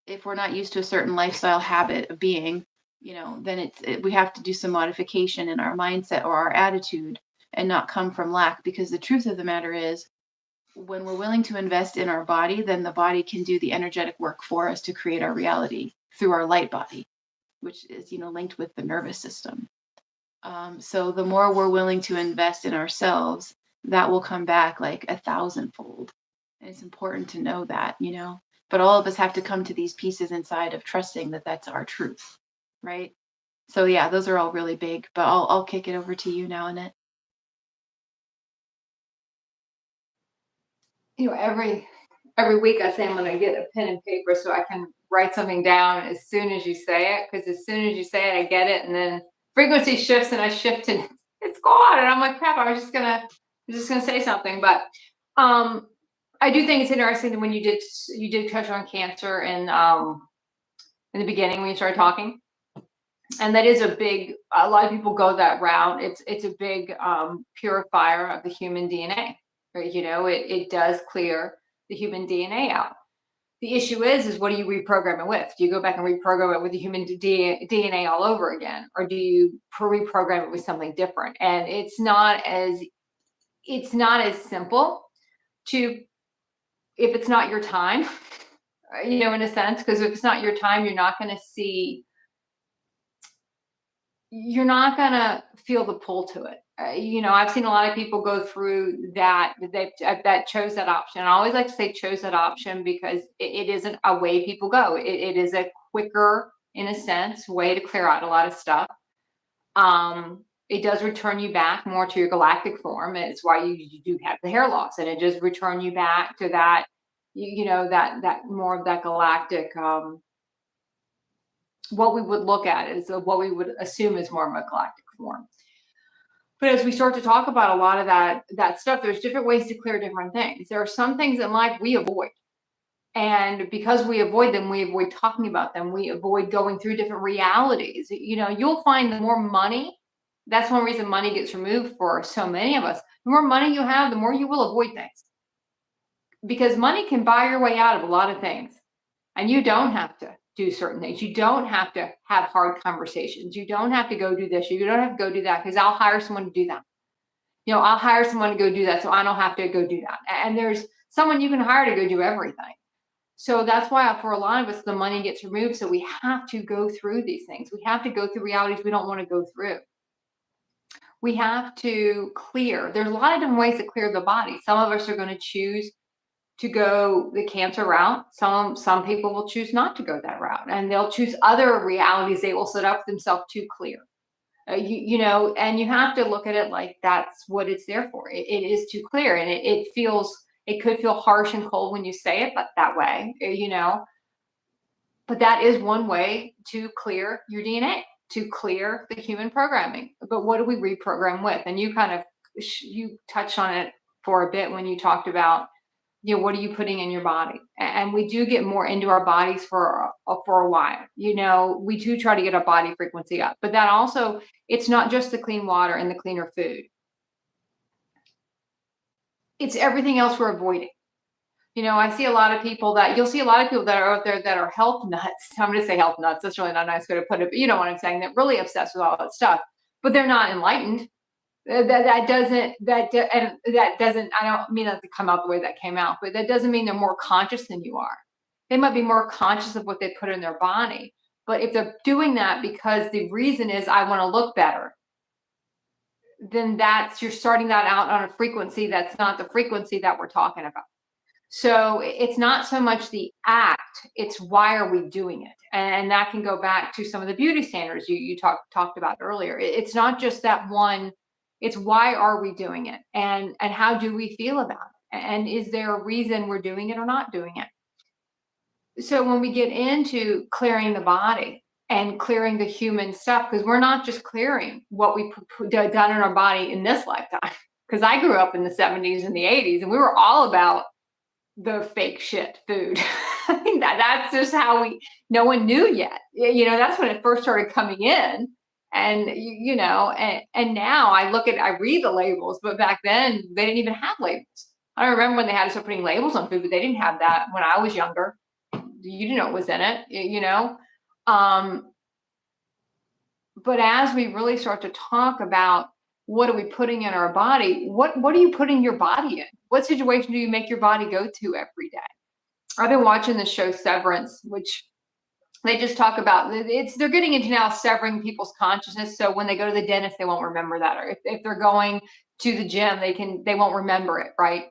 if we're not used to a certain lifestyle habit of being, then we have to do some modification in our mindset or our attitude, and not come from lack. Because the truth of the matter is, when we're willing to invest in our body, then the body can do the energetic work for us to create our reality through our light body, which is linked with the nervous system. So the more we're willing to invest in ourselves, that will come back like 1,000-fold. And it's important to know that, but all of us have to come to these pieces inside of trusting that that's our truth, right? So yeah, those are all really big, but I'll kick it over to you now, Annette. Every week I say I'm going to get a pen and paper so I can write something down as soon as you say it, because as soon as you say it, I get it, and then frequency shifts and I shift and it's gone, and I'm like, crap, I'm just gonna say something. But I do think it's interesting that when you did touch on cancer and in the beginning when you started talking, and that is a lot of people go that route. It's a big purifier of the human DNA, right? It does clear the human DNA out. The issue is what do you reprogram it with? Do you go back and reprogram it with the human DNA all over again, or do you reprogram it with something different? And it's not as simple to, if it's not your time, in a sense, because if it's not your time, you're not going to feel the pull to it. I've seen a lot of people go through that chose that option. I always like to say chose that option because it isn't a way people go. It is a quicker, in a sense, way to clear out a lot of stuff. It does return you back more to your galactic form. It's why you do have the hair loss, and it does return you back to that, that more of that galactic, what we would look at is what we would assume is more of a galactic form. But as we start to talk about a lot of that stuff, there's different ways to clear different things. There are some things in life we avoid. And because we avoid them, we avoid talking about them. We avoid going through different realities. You'll find the more money, that's one reason money gets removed for so many of us. The more money you have, the more you will avoid things. Because money can buy your way out of a lot of things. And you don't have to do certain things. You don't have to have hard conversations. You don't have to go do this. You don't have to go do that, because I'll hire someone to do that. I'll hire someone to go do that, so I don't have to go do that. And there's someone you can hire to go do everything. So that's why for a lot of us, the money gets removed. So we have to go through these things. We have to go through realities we don't want to go through. We have to clear. There's a lot of different ways to clear the body. Some of us are going to choose to go the cancer route. Some people will choose not to go that route, and they'll choose other realities they will set up themselves to clear. And you have to look at it like that's what it's there for. It is to clear, and it could feel harsh and cold when you say it, but that way, But that is one way to clear your DNA, to clear the human programming. But what do we reprogram with? And you you touched on it for a bit when you talked about, what are you putting in your body? And we do get more into our bodies for a while. We do try to get our body frequency up, but that also, it's not just the clean water and the cleaner food. It's everything else we're avoiding. I see a lot of people you'll see a lot of people that are out there that are health nuts. I'm going to say health nuts. That's really not a nice way to put it, but you know what I'm saying. They're really obsessed with all that stuff, but they're not enlightened. That doesn't, I don't mean that to come out the way that came out, but that doesn't mean they're more conscious than you are. They might be more conscious of what they put in their body, but if they're doing that because the reason is I want to look better, then you're starting that out on a frequency that's not the frequency that we're talking about. So it's not so much the act, it's why are we doing it? And that can go back to some of the beauty standards you talked about earlier. It's not just that one. It's why are we doing it, and how do we feel about it, and is there a reason we're doing it or not doing it? So when we get into clearing the body and clearing the human stuff, because we're not just clearing what we done in our body in this lifetime. Because I grew up in the 70s and the 80s, and we were all about the fake shit food. I think that's just how no one knew yet. That's when it first started coming in. And, and now I read the labels, but back then they didn't even have labels. I don't remember when they had to start putting labels on food, but they didn't have that when I was younger. You didn't know what was in it, but as we really start to talk about what are we putting in our body, what are you putting your body in? What situation do you make your body go to every day? I've been watching the show Severance, which they just talk about they're getting into now severing people's consciousness. So when they go to the dentist, they won't remember that. Or if they're going to the gym, they won't remember it. Right.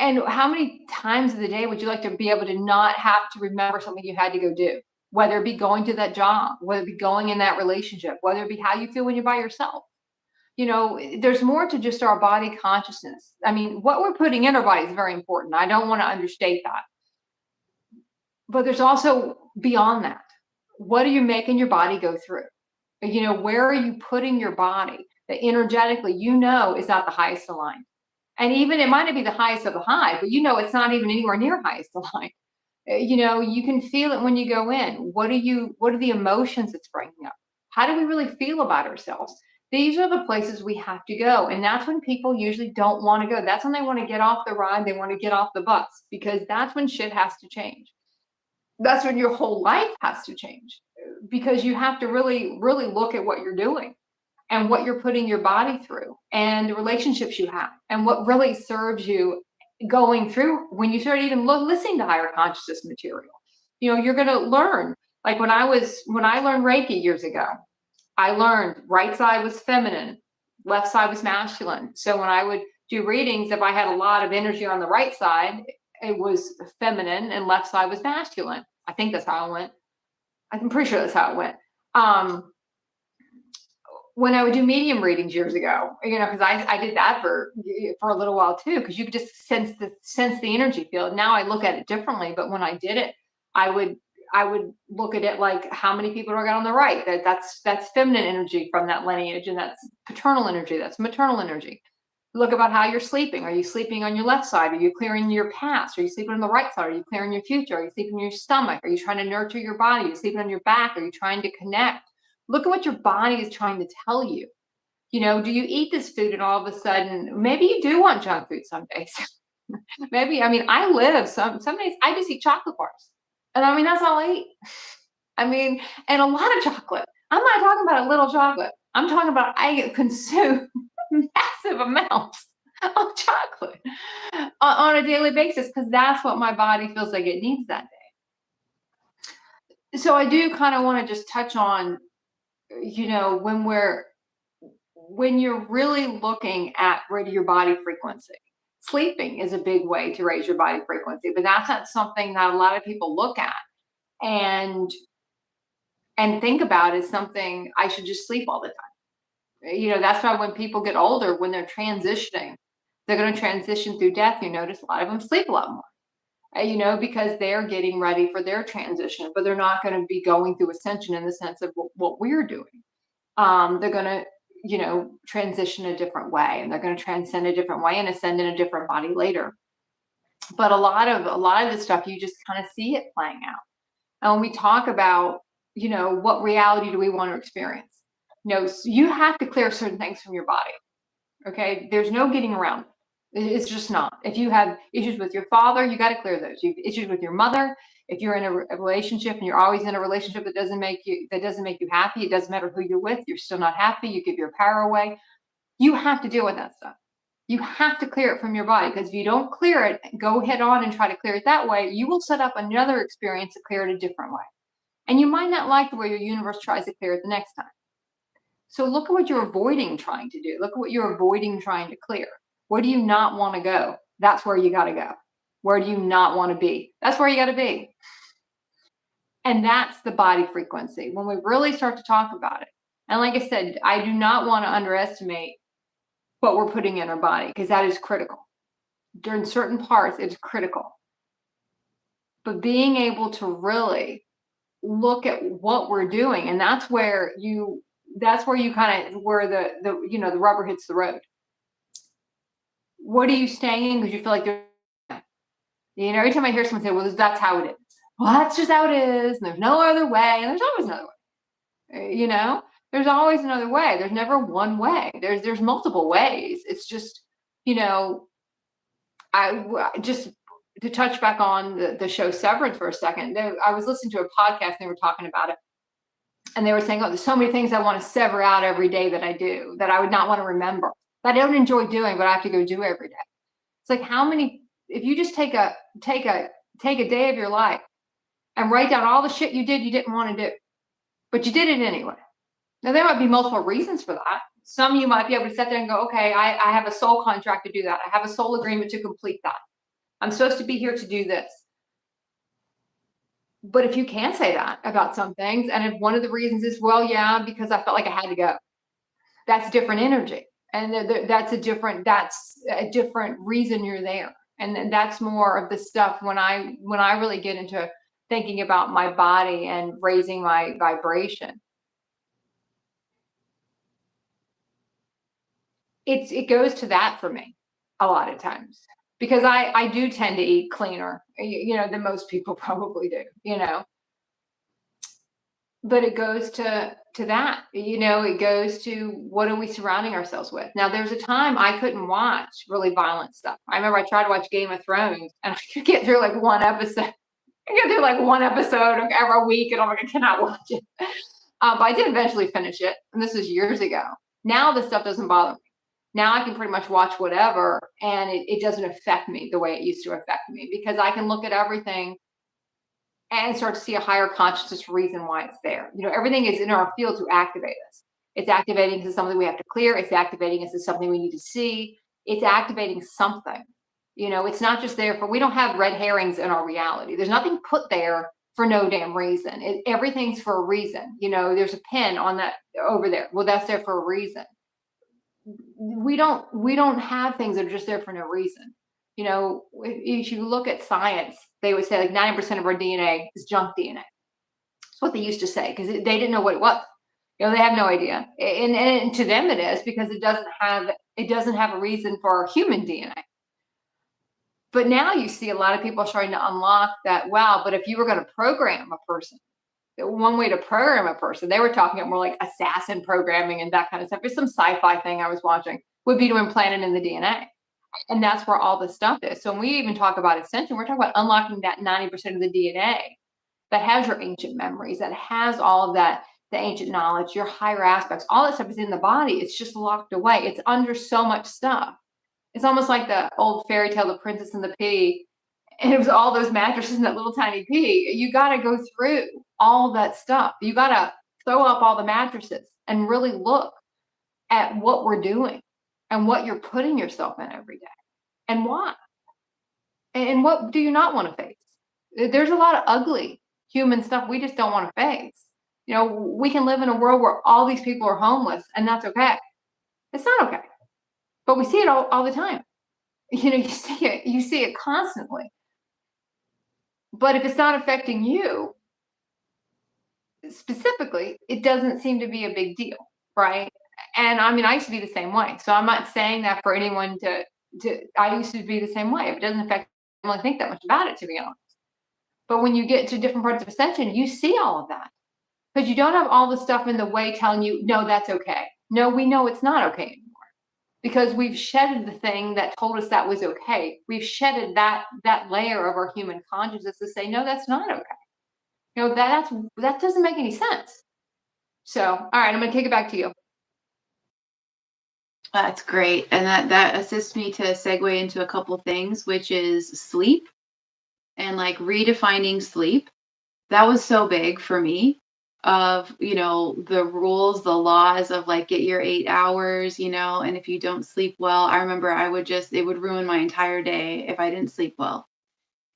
And how many times of the day would you like to be able to not have to remember something you had to go do? Whether it be going to that job, whether it be going in that relationship, whether it be how you feel when you're by yourself. There's more to just our body consciousness. I mean, what we're putting in our body is very important. I don't want to understate that. But there's also beyond that. What are you making your body go through? Where are you putting your body that energetically is not the highest aligned? And even it might not be the highest of the high, but it's not even anywhere near highest aligned. You can feel it when you go in. What are the emotions it's bringing up? How do we really feel about ourselves? These are the places we have to go. And that's when people usually don't want to go. That's when they want to get off the ride. They want to get off the bus, because that's when shit has to change. That's when your whole life has to change, because you have to really, really look at what you're doing and what you're putting your body through and the relationships you have and what really serves you going through when you start even listening to higher consciousness material. You're going to learn. Like when I learned Reiki years ago, I learned right side was feminine, left side was masculine. So when I would do readings, if I had a lot of energy on the right side, it was feminine, and left side was masculine. I think that's how it went. I'm pretty sure that's how it went. When I would do medium readings years ago, because I did that for a little while too, because you could just sense the energy field. Now I look at it differently, but when I did it, I would look at it like, how many people do I got on the right? That's feminine energy from that lineage, and that's paternal energy, that's maternal energy. Look about how you're sleeping. Are you sleeping on your left side? Are you clearing your past? Are you sleeping on the right side? Are you clearing your future? Are you sleeping in your stomach? Are you trying to nurture your body? Are you sleeping on your back? Are you trying to connect? Look at what your body is trying to tell you. Do you eat this food and all of a sudden, maybe you do want junk food some days. Maybe, I live some days I just eat chocolate bars. And that's all I eat. And a lot of chocolate. I'm not talking about a little chocolate. I'm talking about I consume massive amounts of chocolate on a daily basis, because that's what my body feels like it needs that day. So I do kind of want to just touch on, when you're really looking at your body frequency. Sleeping is a big way to raise your body frequency, but that's not something that a lot of people look at and think about as something I should just sleep all the time. That's why when people get older, when they're transitioning, they're going to transition through death. You notice a lot of them sleep a lot more, because they're getting ready for their transition, but they're not going to be going through ascension in the sense of what we're doing. They're going to, transition a different way, and they're going to transcend a different way and ascend in a different body later. But a lot of this stuff, you just kind of see it playing out. And when we talk about, what reality do we want to experience? You have to clear certain things from your body. Okay. There's no getting around it. It's just not. If you have issues with your father, you got to clear those. You have issues with your mother. If you're in a relationship and you're always in a relationship that doesn't make you happy, it doesn't matter who you're with, you're still not happy, you give your power away. You have to deal with that stuff. You have to clear it from your body, because if you don't clear it, go head on and try to clear it that way, you will set up another experience to clear it a different way. And you might not like the way your universe tries to clear it the next time. So look at what you're avoiding trying to do. Look at what you're avoiding trying to clear. Where do you not want to go? That's where you got to go. Where do you not want to be? That's where you got to be. And that's the body frequency. When we really start to talk about it. And like I said, I do not want to underestimate what we're putting in our body, because that is critical. During certain parts, it's critical. But being able to really look at what we're doing, and that's where you kind of, where the rubber hits the road. What are you staying in because you feel like every time I hear someone say, well, that's how it is. Well, that's just how it is. And there's no other way. And there's always another way. There's always another way. There's never one way. There's multiple ways. It's just, I just to touch back on the show Severance for a second. I was listening to a podcast and they were talking about it. And they were saying, oh, there's so many things I want to sever out every day that I do that I would not want to remember, that I don't enjoy doing, but I have to go do every day. It's like, if you just take a day of your life and write down all the shit you didn't want to do, but you did it anyway. Now, there might be multiple reasons for that. Some you might be able to sit there and go, okay, I have a soul contract to do that. I have a soul agreement to complete that. I'm supposed to be here to do this. But if you can say that about some things, and if one of the reasons is, well, yeah, because I felt like I had to go, that's different energy. And that's a different reason you're there. And then that's more of the stuff when I really get into thinking about my body and raising my vibration. It goes to that for me a lot of times because I do tend to eat cleaner, than most people probably do. But it goes to that, it goes to what are we surrounding ourselves with. Now, there's a time I couldn't watch really violent stuff. I remember I tried to watch Game of Thrones and I could get through like one episode. I get through like one episode every week, and I'm like, I cannot watch it. But I did eventually finish it, and this was years ago. Now this stuff doesn't bother me. Now I can pretty much watch whatever, and it doesn't affect me the way it used to affect me because I can look at everything and start to see a higher consciousness reason why it's there. Everything is in our field to activate us. It's activating to something we have to clear. It's activating us to something we need to see. It's activating something. It's not just there we don't have red herrings in our reality. There's nothing put there for no damn reason. Everything's for a reason. There's a pin on that over there. Well, that's there for a reason. We don't have things that are just there for no reason. If you look at science, they would say like 90% of our DNA is junk DNA. That's what they used to say because they didn't know what it was. They have no idea, and to them it is because it doesn't have a reason for human DNA. But now you see a lot of people trying to unlock that. Wow, but if you were going to program a person, one way to program a person, they were talking about more like assassin programming and that kind of stuff. It's some sci-fi thing I was watching would be to implant it in the DNA. And that's where all this stuff is. So when we even talk about ascension, we're talking about unlocking that 90% of the DNA that has your ancient memories, that has all of that, the ancient knowledge, your higher aspects, all that stuff is in the body. It's just locked away. It's under so much stuff. It's almost like the old fairy tale, The Princess and the Pea. And it was all those mattresses in that little tiny pea. You got to go through all that stuff. You got to throw up all the mattresses and really look at what we're doing and what you're putting yourself in every day and why. And what do you not want to face? There's a lot of ugly human stuff we just don't want to face. We can live in a world where all these people are homeless and that's okay. It's not okay. But we see it all the time. You see it constantly. But if it's not affecting you specifically, it doesn't seem to be a big deal, right? And I mean, I used to be the same way. So I'm not saying that for anyone to I used to be the same way. If it doesn't affect, I don't really think that much about it, to be honest. But when you get to different parts of ascension, you see all of that because you don't have all the stuff in the way telling you, no, that's okay. No, we know it's not okay anymore because we've shedded the thing that told us that was okay. We've shedded that layer of our human consciousness to say, no, that's not okay. That doesn't make any sense. So, all right, I'm going to kick it back to you. That's great. And that assists me to segue into a couple things, which is sleep and like redefining sleep. That was so big for me of, the rules, the laws of like get your 8 hours, and if you don't sleep well, I remember it would ruin my entire day if I didn't sleep well.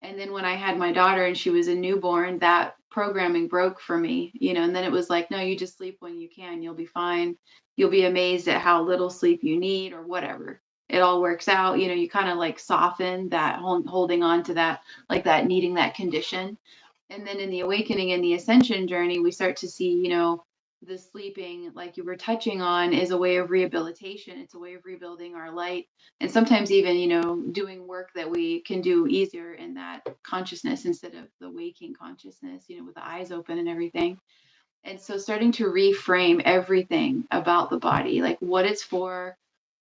And then when I had my daughter and she was a newborn, that programming broke for me, and then it was like, no, you just sleep when you can. You'll be fine. You'll be amazed at how little sleep you need or whatever. It all works out. You kind of like soften that holding on to that, like that needing that condition. And then in the awakening and the ascension journey, we start to see, the sleeping, like you were touching on, is a way of rehabilitation. It's a way of rebuilding our light. And sometimes even, doing work that we can do easier in that consciousness instead of the waking consciousness, with the eyes open and everything. And so starting to reframe everything about the body, like what it's for,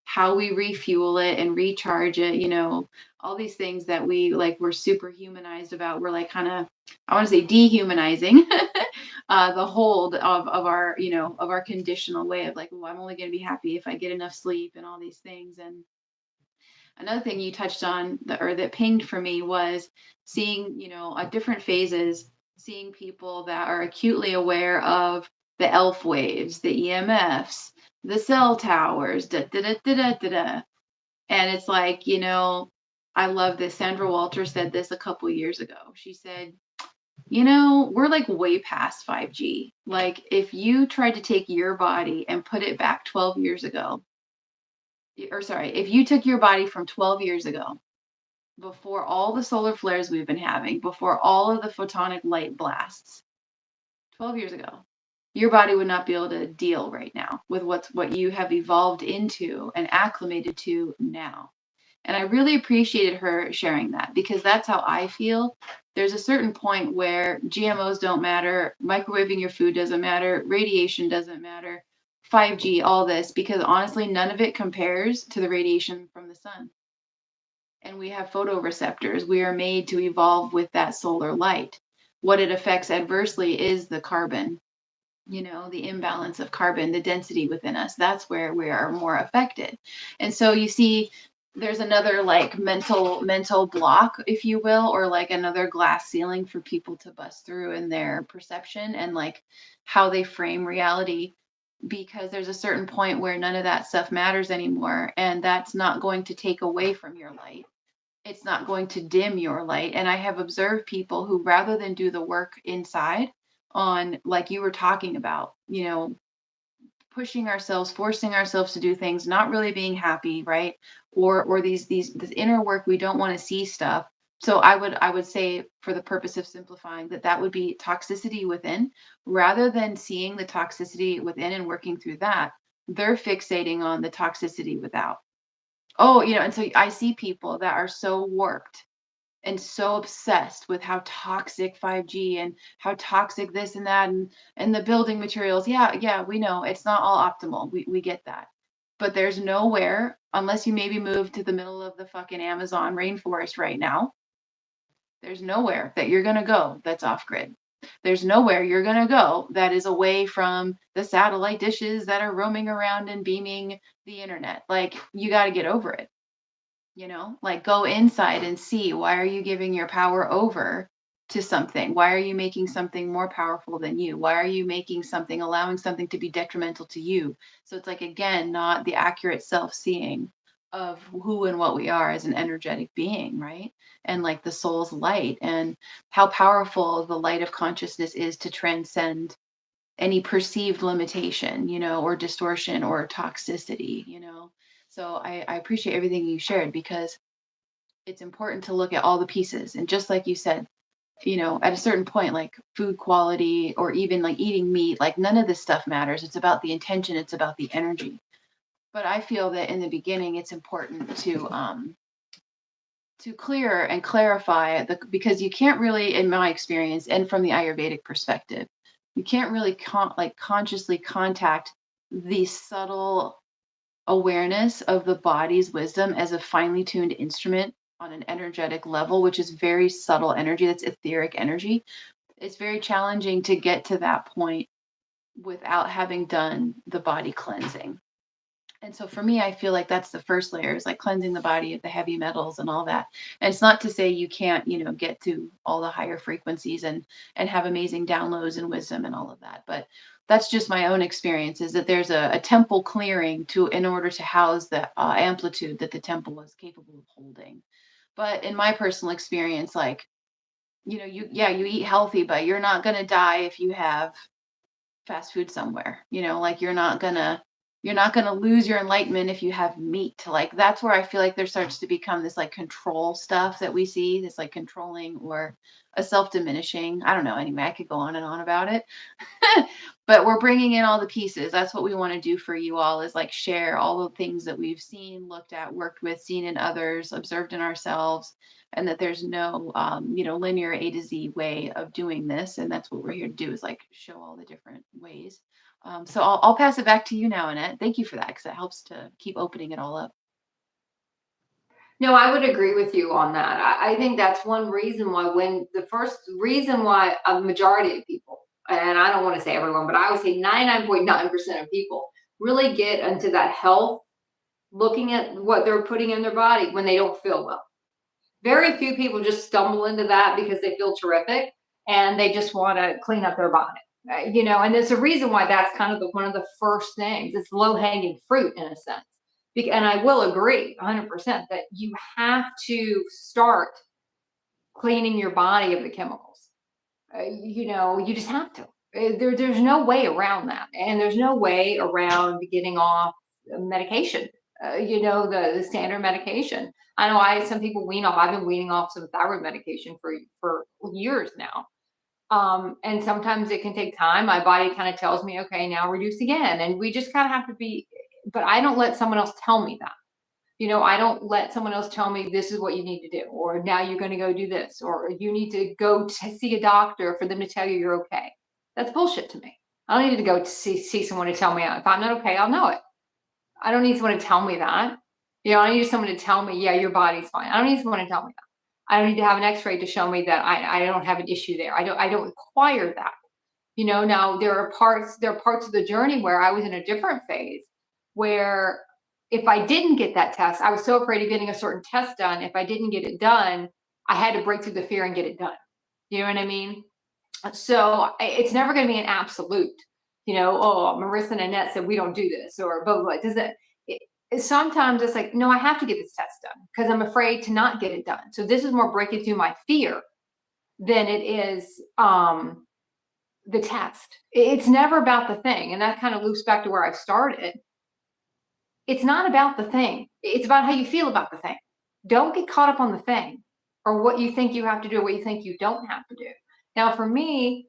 how we refuel it and recharge it, all these things that we're super humanized about. We're like kind of, I want to say dehumanizing the hold of our, of our conditional way of like, well, I'm only going to be happy if I get enough sleep and all these things. And another thing you touched on that pinged for me was seeing, at different phases, seeing people that are acutely aware of the elf waves, the EMFs, the cell towers, da da da da da da. And it's like, I love this. Sandra Walter said this a couple years ago. She said, you know, we're like way past 5G. Like, if you tried to take your body and put it back 12 years ago, or sorry, if you took your body from 12 years ago, before all the solar flares we've been having, before all of the photonic light blasts, 12 years ago, your body would not be able to deal right now with what you have evolved into and acclimated to now. And I really appreciated her sharing that because that's how I feel. There's a certain point where GMOs don't matter, microwaving your food doesn't matter, radiation doesn't matter, 5G, all this, because honestly, none of it compares to the radiation from the sun. And we have photoreceptors. We are made to evolve with that solar light. What it affects adversely is the carbon, the imbalance of carbon, the density within us. That's where we are more affected. And so you see, there's another like mental block, if you will, or like another glass ceiling for people to bust through in their perception and like how they frame reality, because there's a certain point where none of that stuff matters anymore, and that's not going to take away from your light. It's not going to dim your light. And I have observed people who, rather than do the work inside on, like you were talking about, pushing ourselves, forcing ourselves to do things, not really being happy, right? Or this inner work, we don't want to see stuff. So I would say, for the purpose of simplifying, that would be toxicity within, rather than seeing the toxicity within and working through that. They're fixating on the toxicity without. Oh, and so I see people that are so warped and so obsessed with how toxic 5G and how toxic this and that and the building materials. Yeah, yeah, we know it's not all optimal. We get that. But there's nowhere, unless you maybe move to the middle of the fucking Amazon rainforest right now, there's nowhere that you're going to go that's off grid. There's nowhere you're going to go that is away from the satellite dishes that are roaming around and beaming the internet. Like, you got to get over it. Like, go inside and see, why are you giving your power over to something? Why are you making something more powerful than you? Why are you making something, allowing something to be detrimental to you? So it's like, again, not the accurate self-seeing of who and what we are as an energetic being, right? And like the soul's light, and how powerful the light of consciousness is to transcend any perceived limitation, or distortion or toxicity. So I appreciate everything you shared, because it's important to look at all the pieces. And just like you said, at a certain point, like food quality or even like eating meat, like none of this stuff matters. It's about the intention, it's about the energy. But I feel that in the beginning, it's important to clear and clarify because you can't really, in my experience and from the Ayurvedic perspective, you can't really consciously contact the subtle awareness of the body's wisdom as a finely tuned instrument on an energetic level, which is very subtle energy. That's etheric energy. It's very challenging to get to that point without having done the body cleansing. And so for me, I feel like that's the first layer, is like cleansing the body of the heavy metals and all that. And it's not to say you can't, get to all the higher frequencies and have amazing downloads and wisdom and all of that. But that's just my own experience, is that there's a temple clearing in order to house the amplitude that the temple is capable of holding. But in my personal experience, like, you eat healthy, but you're not going to die if you have fast food somewhere. Like, you're not gonna lose your enlightenment if you have meat. Like, that's where I feel like there starts to become this like control stuff that we see, this like controlling or a self-diminishing. I don't know. Anyway, I could go on and on about it. But we're bringing in all the pieces. That's what we want to do for you all, is like share all the things that we've seen, looked at, worked with, seen in others, observed in ourselves, and that there's no linear A to Z way of doing this. And that's what we're here to do, is like show all the different ways. So I'll pass it back to you now, Annette. Thank you for that, because it helps to keep opening it all up. No, I would agree with you on that. I think that's one reason why, when the first reason why a majority of people, and I don't want to say everyone, but I would say 99.9% of people really get into that health, looking at what they're putting in their body when they don't feel well. Very few people just stumble into that because they feel terrific and they just want to clean up their body. And there's a reason why that's kind of one of the first things. It's low hanging fruit in a sense. And I will agree 100% that you have to start cleaning your body of the chemicals. You just have to. There's no way around that, and there's no way around getting off medication. The standard medication. I know some people wean off. I've been weaning off some thyroid medication for years now. And sometimes it can take time. My body kind of tells me, okay, now reduce again, and we just kind of have to be. But I don't let someone else tell me that. I don't let someone else tell me this is what you need to do, or now you're going to go do this, or you need to go to see a doctor for them to tell you you're okay. That's bullshit to me. I don't need to go to see someone to tell me if I'm not okay, I'll know it. I don't need someone to tell me that. I need someone to tell me, yeah, your body's fine. I don't need someone to tell me that. I don't need to have an x-ray to show me that I don't have an issue there. I don't require that. Now there are parts of the journey where I was in a different phase where if I didn't get that test, I was so afraid of getting a certain test done. If I didn't get it done, I had to break through the fear and get it done. You know what I mean? So it's never going to be an absolute. Oh, Marissa and Annette said we don't do this, or blah blah. Blah. Does it? Sometimes it's like, no, I have to get this test done because I'm afraid to not get it done. So this is more breaking through my fear than it is the test. It's never about the thing, and that kind of loops back to where I started. It's not about the thing. It's about how you feel about the thing. Don't get caught up on the thing or what you think you have to do, what you think you don't have to do. Now, for me,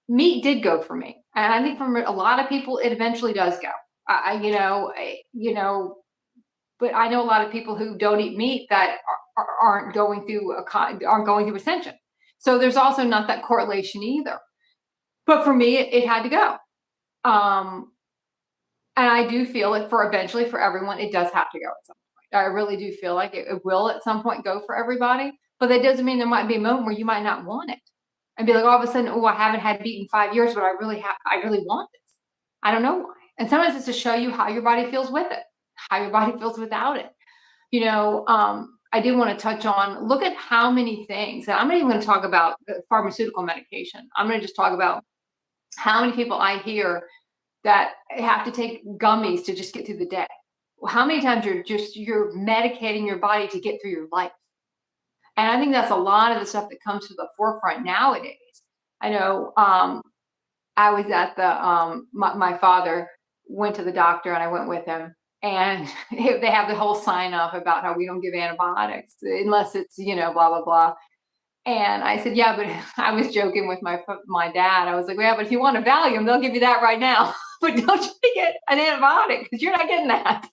meat did go for me, and I think for a lot of people, it eventually does go. But I know a lot of people who don't eat meat that aren't going through ascension. So there's also not that correlation either. But for me, it had to go. And I do feel like eventually for everyone, it does have to go at some point. I really do feel like it will at some point go for everybody. But that doesn't mean there might be a moment where you might not want it and be like, all of a sudden, oh, I haven't had meat in 5 years, but I really want this. I don't know why. And sometimes it's to show you how your body feels with it, how your body feels without it. I did want to touch on, look at how many things, and I'm not even going to talk about pharmaceutical medication. I'm going to just talk about how many people I hear that have to take gummies to just get through the day. Well, how many times you're medicating your body to get through your life? And I think that's a lot of the stuff that comes to the forefront nowadays. I know I was at my father went to the doctor and I went with him. And they have the whole sign up about how we don't give antibiotics unless it's, blah, blah, blah. And I said, yeah, but I was joking with my dad. I was like, yeah, but if you want a Valium, they'll give you that right now. But don't you get an antibiotic because you're not getting that.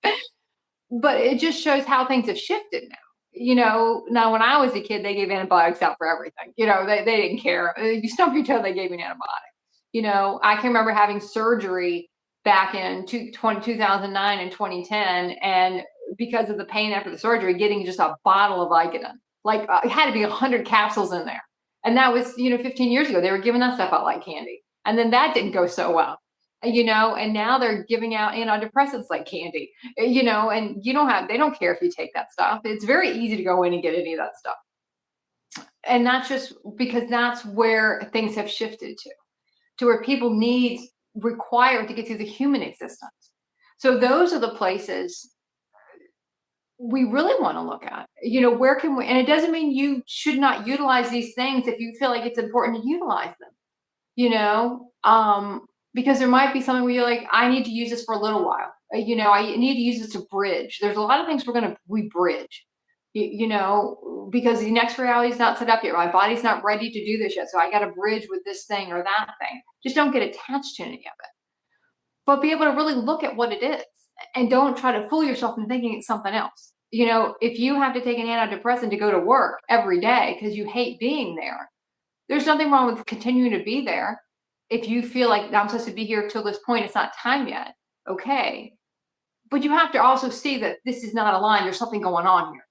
But it just shows how things have shifted now. Now when I was a kid, they gave antibiotics out for everything. They didn't care. You stump your toe, they gave me an antibiotic. I can remember having surgery back in 2009 and 2010. And because of the pain after the surgery, getting just a bottle of Vicodin. Like it had to be 100 capsules in there. And that was, 15 years ago, they were giving that stuff out like candy. And then that didn't go so well, and now they're giving out antidepressants like candy, and they don't care if you take that stuff. It's very easy to go in and get any of that stuff. And that's just because that's where things have shifted to where people required to get through the human existence. So those are the places we really want to look at, where can we, and it doesn't mean you should not utilize these things if you feel like it's important to utilize them, because there might be something where you're like, I need to use this for a little while, I need to use this to bridge. There's a lot of things we bridge, because the next reality is not set up yet. My body's not ready to do this yet. So I got to bridge with this thing or that thing. Just don't get attached to any of it, but be able to really look at what it is. And don't try to fool yourself into thinking it's something else. If you have to take an antidepressant to go to work every day because you hate being there, there's nothing wrong with continuing to be there. If you feel like I'm supposed to be here till this point, it's not time yet. Okay. But you have to also see that this is not aligned. There's something going on here.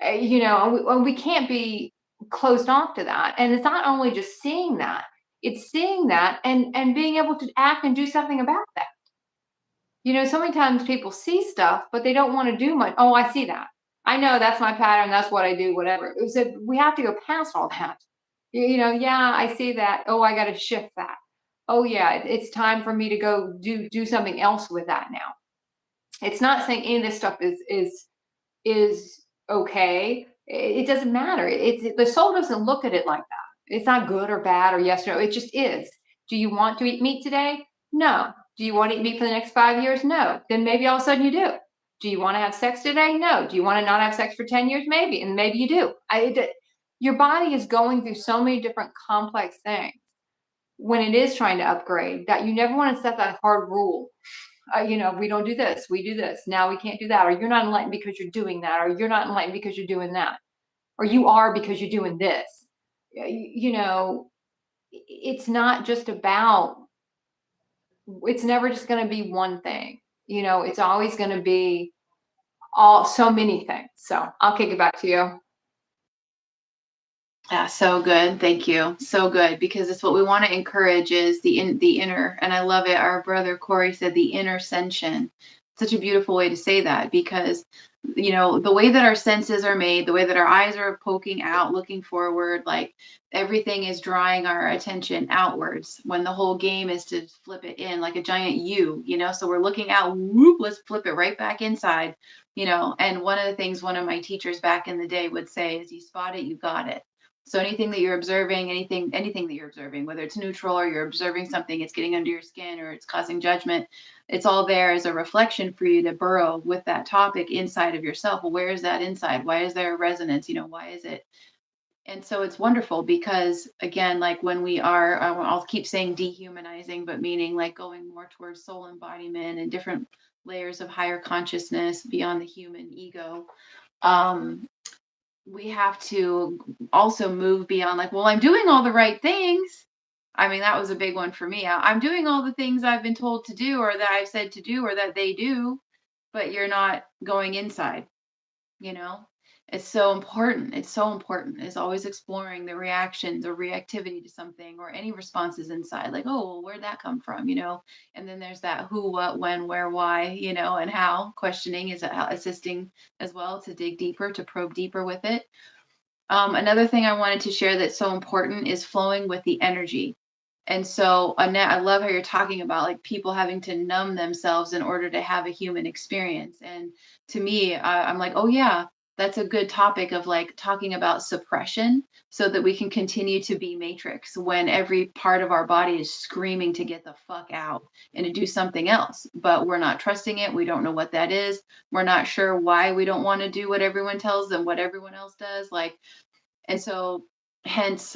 And we can't be closed off to that. And it's not only just seeing that, it's seeing that and being able to act and do something about that. So many times people see stuff, but they don't want to do much. Oh, I see that. I know that's my pattern. That's what I do, whatever. So we have to go past all that. Yeah, I see that. Oh, I got to shift that. Oh, yeah, it's time for me to go do something else with that now. It's not saying any of this stuff is okay. It doesn't matter. It's the soul doesn't look at it like that. It's not good or bad or yes or no. It just is. Do you want to eat meat today? No. Do you want to eat meat for the next 5 years? No. Then maybe all of a sudden you do. Do you want to have sex today? No. Do you want to not have sex for 10 years? Maybe. And maybe you do. Your body is going through so many different complex things when it is trying to upgrade that you never want to set that hard rule. We don't do this, we do this. Now we can't do that. Or you're not enlightened because you're doing that. Or you're not enlightened because you're doing that. Or you are because you're doing this. It's not just about, it's never just going to be one thing. It's always going to be so many things. So I'll kick it back to you. Yeah, so good. Thank you. So good, because it's what we want to encourage is the inner, and I love it. Our brother Corey said the inner ascension. Such a beautiful way to say that, because the way that our senses are made, the way that our eyes are poking out, looking forward, like everything is drawing our attention outwards when the whole game is to flip it in like a giant U. So we're looking out, whoop, let's flip it right back inside. And one of the things one of my teachers back in the day would say is, you spot it, you got it. So anything that you're observing, anything that you're observing, whether it's neutral or you're observing something, it's getting under your skin or it's causing judgment, it's all there as a reflection for you to burrow with that topic inside of yourself. Well, where is that inside? Why is there a resonance? Why is it? And so it's wonderful because, again, like when we are, I'll keep saying dehumanizing, but meaning like going more towards soul embodiment and different layers of higher consciousness beyond the human ego. We have to also move beyond like, well, I'm doing all the right things. I mean, that was a big one for me. I'm doing all the things I've been told to do or that I've said to do or that they do, but you're not going inside, you know? It's so important. It's so important. It's always exploring the reactions or reactivity to something or any responses inside, like, oh, well, where'd that come from, And then there's that who, what, when, where, why, and how. Questioning is assisting as well to dig deeper, to probe deeper with it. Another thing I wanted to share that's so important is flowing with the energy. And so, Annette, I love how you're talking about like people having to numb themselves in order to have a human experience. And to me, I'm like, oh, yeah, that's a good topic of like talking about suppression so that we can continue to be matrix when every part of our body is screaming to get the fuck out and to do something else. But we're not trusting it. We don't know what that is. We're not sure why we don't want to do what everyone tells them, what everyone else does. And so, hence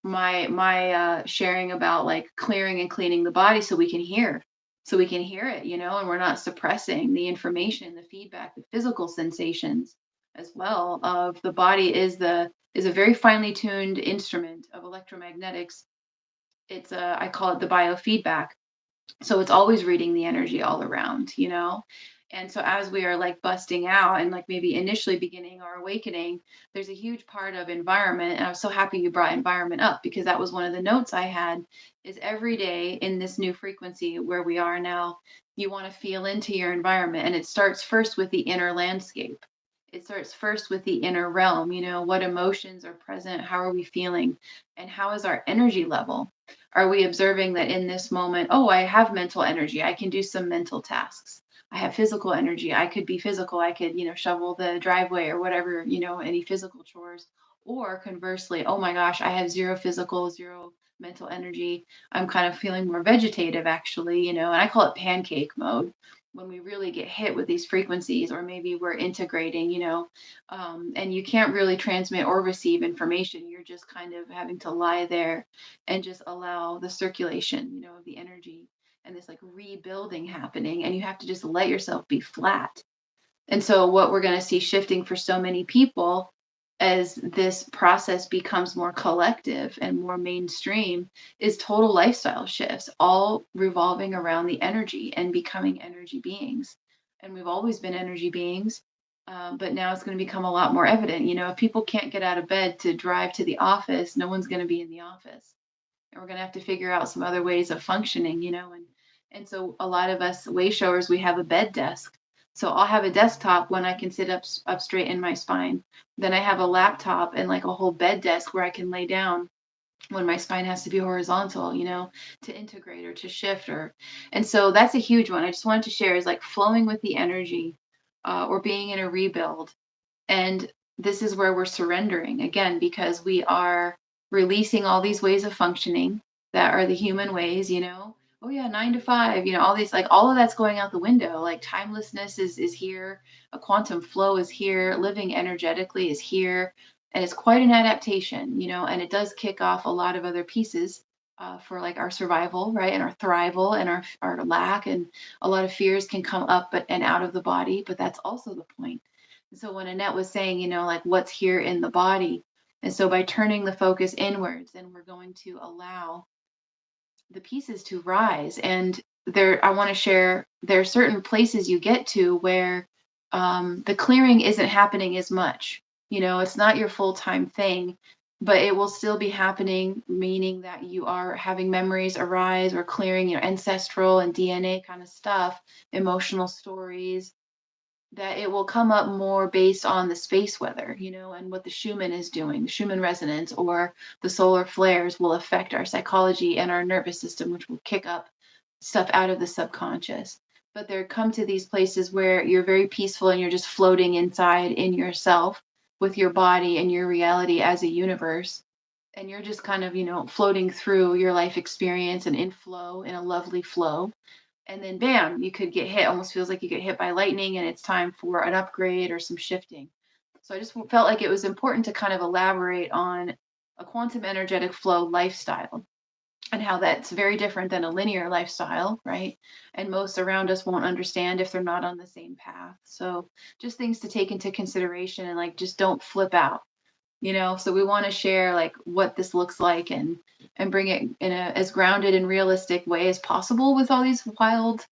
my sharing about like clearing and cleaning the body so we can hear it, and we're not suppressing the information, the feedback, the physical sensations as well of the body is a very finely tuned instrument of electromagnetics. I call it the biofeedback. So it's always reading the energy all around. And so as we are like busting out and like maybe initially beginning our awakening, there's a huge part of environment. And I was so happy you brought environment up, because that was one of the notes I had, is every day in this new frequency where we are now, you want to feel into your environment. And it starts first with the inner landscape. It starts first with the inner realm. What emotions are present? How are we feeling? And how is our energy level? Are we observing that in this moment, oh, I have mental energy, I can do some mental tasks. I have physical energy, I could be physical, I could, shovel the driveway or whatever, any physical chores. Or conversely, oh my gosh, I have zero physical, zero mental energy. I'm kind of feeling more vegetative, actually, and I call it pancake mode when we really get hit with these frequencies, or maybe we're integrating, and you can't really transmit or receive information. You're just kind of having to lie there and just allow the circulation, of the energy and this like rebuilding happening. And you have to just let yourself be flat. And so, what we're going to see shifting for so many people as this process becomes more collective and more mainstream is total lifestyle shifts, all revolving around the energy and becoming energy beings. And we've always been energy beings, but now it's going to become a lot more evident. If people can't get out of bed to drive to the office, no one's going to be in the office. And we're going to have to figure out some other ways of functioning. And so a lot of us way showers, we have a bed desk. So I'll have a desktop when I can sit up straight in my spine. Then I have a laptop and like a whole bed desk where I can lay down when my spine has to be horizontal, to integrate or to shift and so that's a huge one. I just wanted to share is like flowing with the energy, or being in a rebuild. And this is where we're surrendering again, because we are releasing all these ways of functioning that are the human ways, Oh yeah, 9 to 5, all these, like all of that's going out the window. Like timelessness is here, a quantum flow is here, living energetically is here. And it's quite an adaptation, and it does kick off a lot of other pieces, for like our survival, right? And our thrival and our lack, and a lot of fears can come up and out of the body, but that's also the point. So when Annette was saying, like what's here in the body, and so by turning the focus inwards, then we're going to allow the pieces to rise. And I want to share, there are certain places you get to where, the clearing isn't happening as much. It's not your full-time thing, but it will still be happening, meaning that you are having memories arise or clearing, ancestral and DNA kind of stuff, emotional stories, that it will come up more based on the space weather, and what the Schumann is doing. The Schumann resonance or the solar flares will affect our psychology and our nervous system, which will kick up stuff out of the subconscious. But there come to these places where you're very peaceful and you're just floating inside in yourself with your body and your reality as a universe. And you're just kind of, floating through your life experience and in flow, in a lovely flow, and then bam, you could get hit. Almost feels like you get hit by lightning and it's time for an upgrade or some shifting. So I just felt like it was important to kind of elaborate on a quantum energetic flow lifestyle, and how that's very different than a linear lifestyle, right? And most around us won't understand if they're not on the same path. So just things to take into consideration, and like just don't flip out, so we want to share like what this looks like, and bring it in a as grounded and realistic way as possible with all these wild,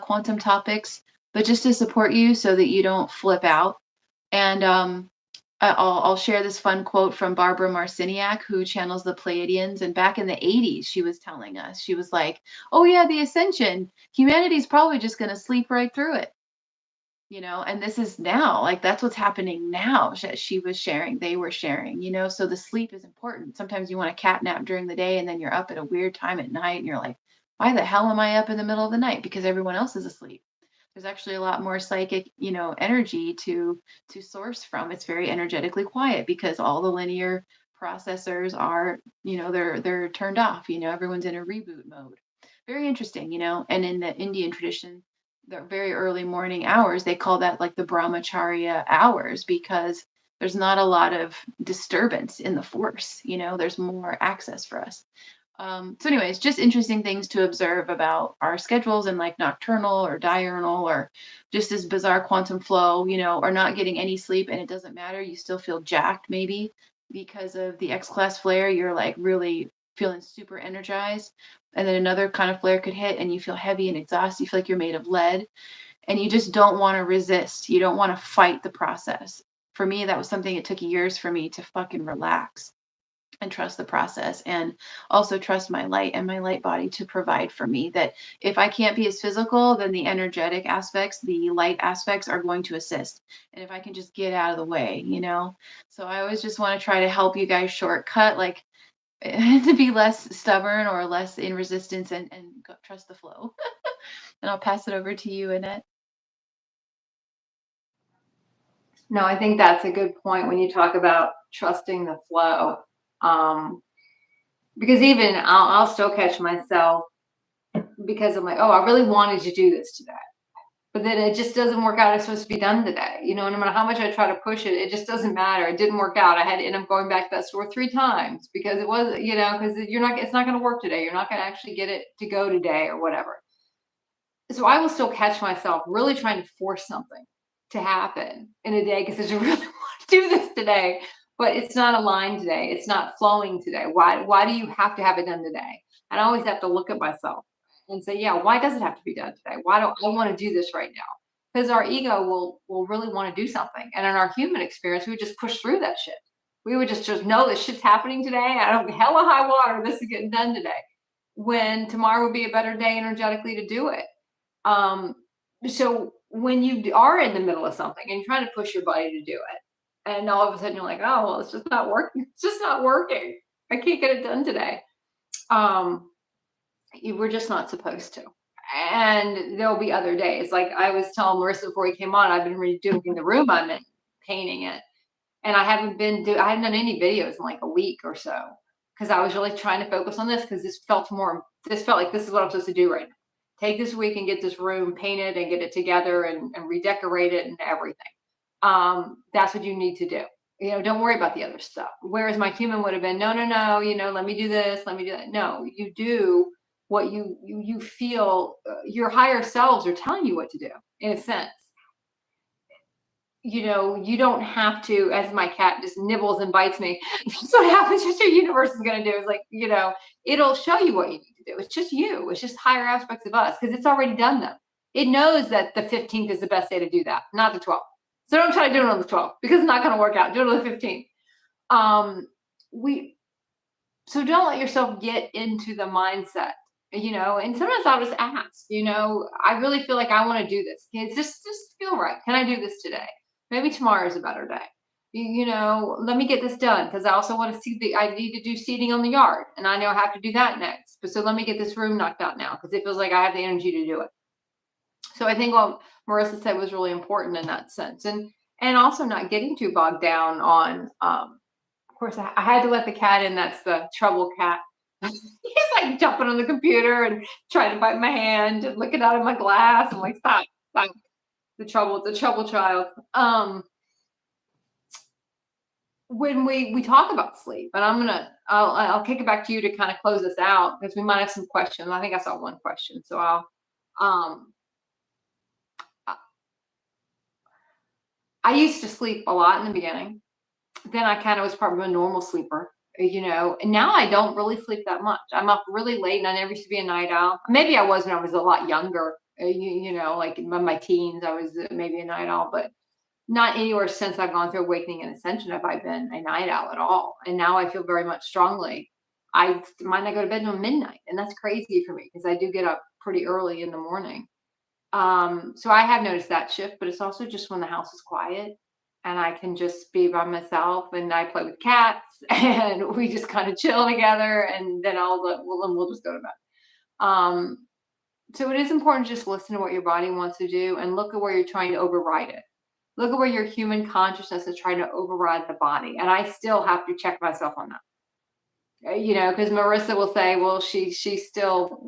quantum topics, but just to support you so that you don't flip out. And I'll share this fun quote from Barbara Marciniak, who channels the Pleiadians. And back in the 80s, she was telling us, she was like, oh yeah, the ascension, humanity's probably just going to sleep right through it. And this is now, like that's what's happening now. She was sharing, they were sharing, so the sleep is important. Sometimes you want a cat nap during the day and then you're up at a weird time at night and you're like, why the hell am I up in the middle of the night? Because everyone else is asleep. There's actually a lot more psychic, energy to source from. It's very energetically quiet because all the linear processors are, they're turned off. Everyone's in a reboot mode. Very interesting. And in the Indian tradition, the very early morning hours, they call that like the brahmacharya hours, because there's not a lot of disturbance in the force. There's more access for us. So anyways, just interesting things to observe about our schedules, and like nocturnal or diurnal, or just this bizarre quantum flow, or not getting any sleep and it doesn't matter. You still feel jacked maybe because of the X class flare. You're like really feeling super energized. And then another kind of flare could hit and you feel heavy and exhausted. You feel like you're made of lead, and you just don't want to resist. You don't want to fight the process. For me, that was something it took years for me to fucking relax and trust the process, and also trust my light and my light body to provide for me. That if I can't be as physical, then the energetic aspects, the light aspects are going to assist. And if I can just get out of the way, so I always just want to try to help you guys shortcut, like to be less stubborn or less in resistance, and trust the flow. And I'll pass it over to you, Annette. No, I think that's a good point when you talk about trusting the flow. Um, because even I'll still catch myself because I'm like, oh, I really wanted to do this today. But then it just doesn't work out. It's supposed to be done today. No matter how much I try to push it, it just doesn't matter. It didn't work out. I had to end up going back to that store 3 times because it was, because it's not going to work today. You're not going to actually get it to go today or whatever. So I will still catch myself really trying to force something to happen in a day because I just really want to do this today, but it's not aligned today. It's not flowing today. Why do you have to have it done today? And I always have to look at myself and say, yeah, why does it have to be done today? Why do I want to do this right now? Because our ego will really want to do something. And in our human experience, we would just push through that shit. We would just know this shit's happening today. I don't hella high water. This is getting done today. When tomorrow would be a better day energetically to do it. Um, so when you are in the middle of something and you're trying to push your body to do it, and all of a sudden you're like, oh, well, it's just not working. It's just not working. I can't get it done today. Um, we're just not supposed to. And there'll be other days. Like I was telling Marissa before he came on, I've been redoing the room I'm in, painting it. And I haven't done any videos in like a week or so because I was really trying to focus on this because this felt like this is what I'm supposed to do right now. Take this week and get this room painted and get it together and redecorate it and everything. That's what you need to do. Don't worry about the other stuff. Whereas my human would have been, no, no, no, let me do this, let me do that. No, you do what you feel your higher selves are telling you what to do in a sense. You don't have to, as my cat just nibbles and bites me. That's what happens. Just your universe is going to do is like, it'll show you what you need to do. It's just you. It's just higher aspects of us because it's already done them. It knows that the 15th is the best day to do that, not the 12th. So don't try to do it on the 12th because it's not going to work out. Do it on the 15th. So don't let yourself get into the mindset, and sometimes I'll just ask, I really feel like I want to do this. It's just feel right. Can I do this today? Maybe tomorrow is a better day. Let me get this done because I also want to I need to do seeding on the yard and I know I have to do that next. But so let me get this room knocked out now because it feels like I have the energy to do it. So I think what Marissa said was really important in that sense. And also not getting too bogged down on, of course, I had to let the cat in. That's the trouble cat. He's like jumping on the computer and trying to bite my hand and looking out of my glass. I'm like, stop. The trouble child. When we talk about sleep, and I'll kick it back to you to kind of close this out because we might have some questions. I think I saw one question, so I used to sleep a lot in the beginning. Then I kind of was probably a normal sleeper, and now I don't really sleep that much. I'm up really late and I never used to be a night owl. Maybe I was when I was a lot younger, like in my teens, I was maybe a night owl, but not anywhere since I've gone through awakening and ascension have I been a night owl at all. And now I feel very much strongly. I might not go to bed until midnight, and that's crazy for me because I do get up pretty early in the morning. So I have noticed that shift, but it's also just when the house is quiet and I can just be by myself and I play with cats and we just kind of chill together and then we'll just go to bed. So it is important to just listen to what your body wants to do and look at where you're trying to override it. Look at where your human consciousness is trying to override the body. And I still have to check myself on that. Because Marissa will say, well, she's still,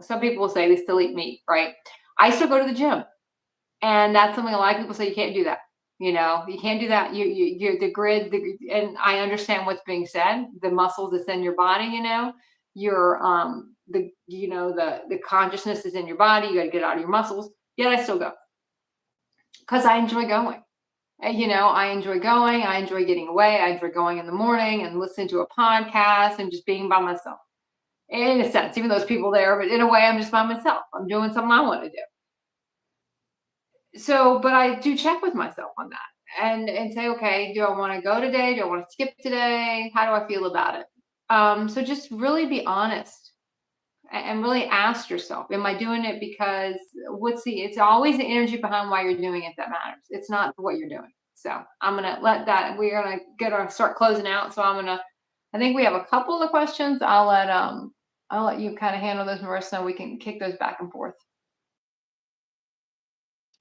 some people will say they still eat meat, right? I still go to the gym. And that's something a lot of people say you can't do that. You can't do that. You're the grid, and I understand what's being said. The muscles that's in your body, your the consciousness is in your body. You got to get out of your muscles. Yet I still go because I enjoy going. I enjoy going. I enjoy getting away. I enjoy going in the morning and listening to a podcast and just being by myself. In a sense, even though there's people there, but in a way, I'm just by myself. I'm doing something I want to do. So, but I do check with myself on that and say, okay, do I want to go today? Do I want to skip today? How do I feel about it? So just really be honest and really ask yourself, am I doing it because it's always the energy behind why you're doing it that matters. It's not what you're doing. So I'm going to we're going to start closing out. So I think we have a couple of questions. I'll let you kind of handle those, Marissa, and we can kick those back and forth.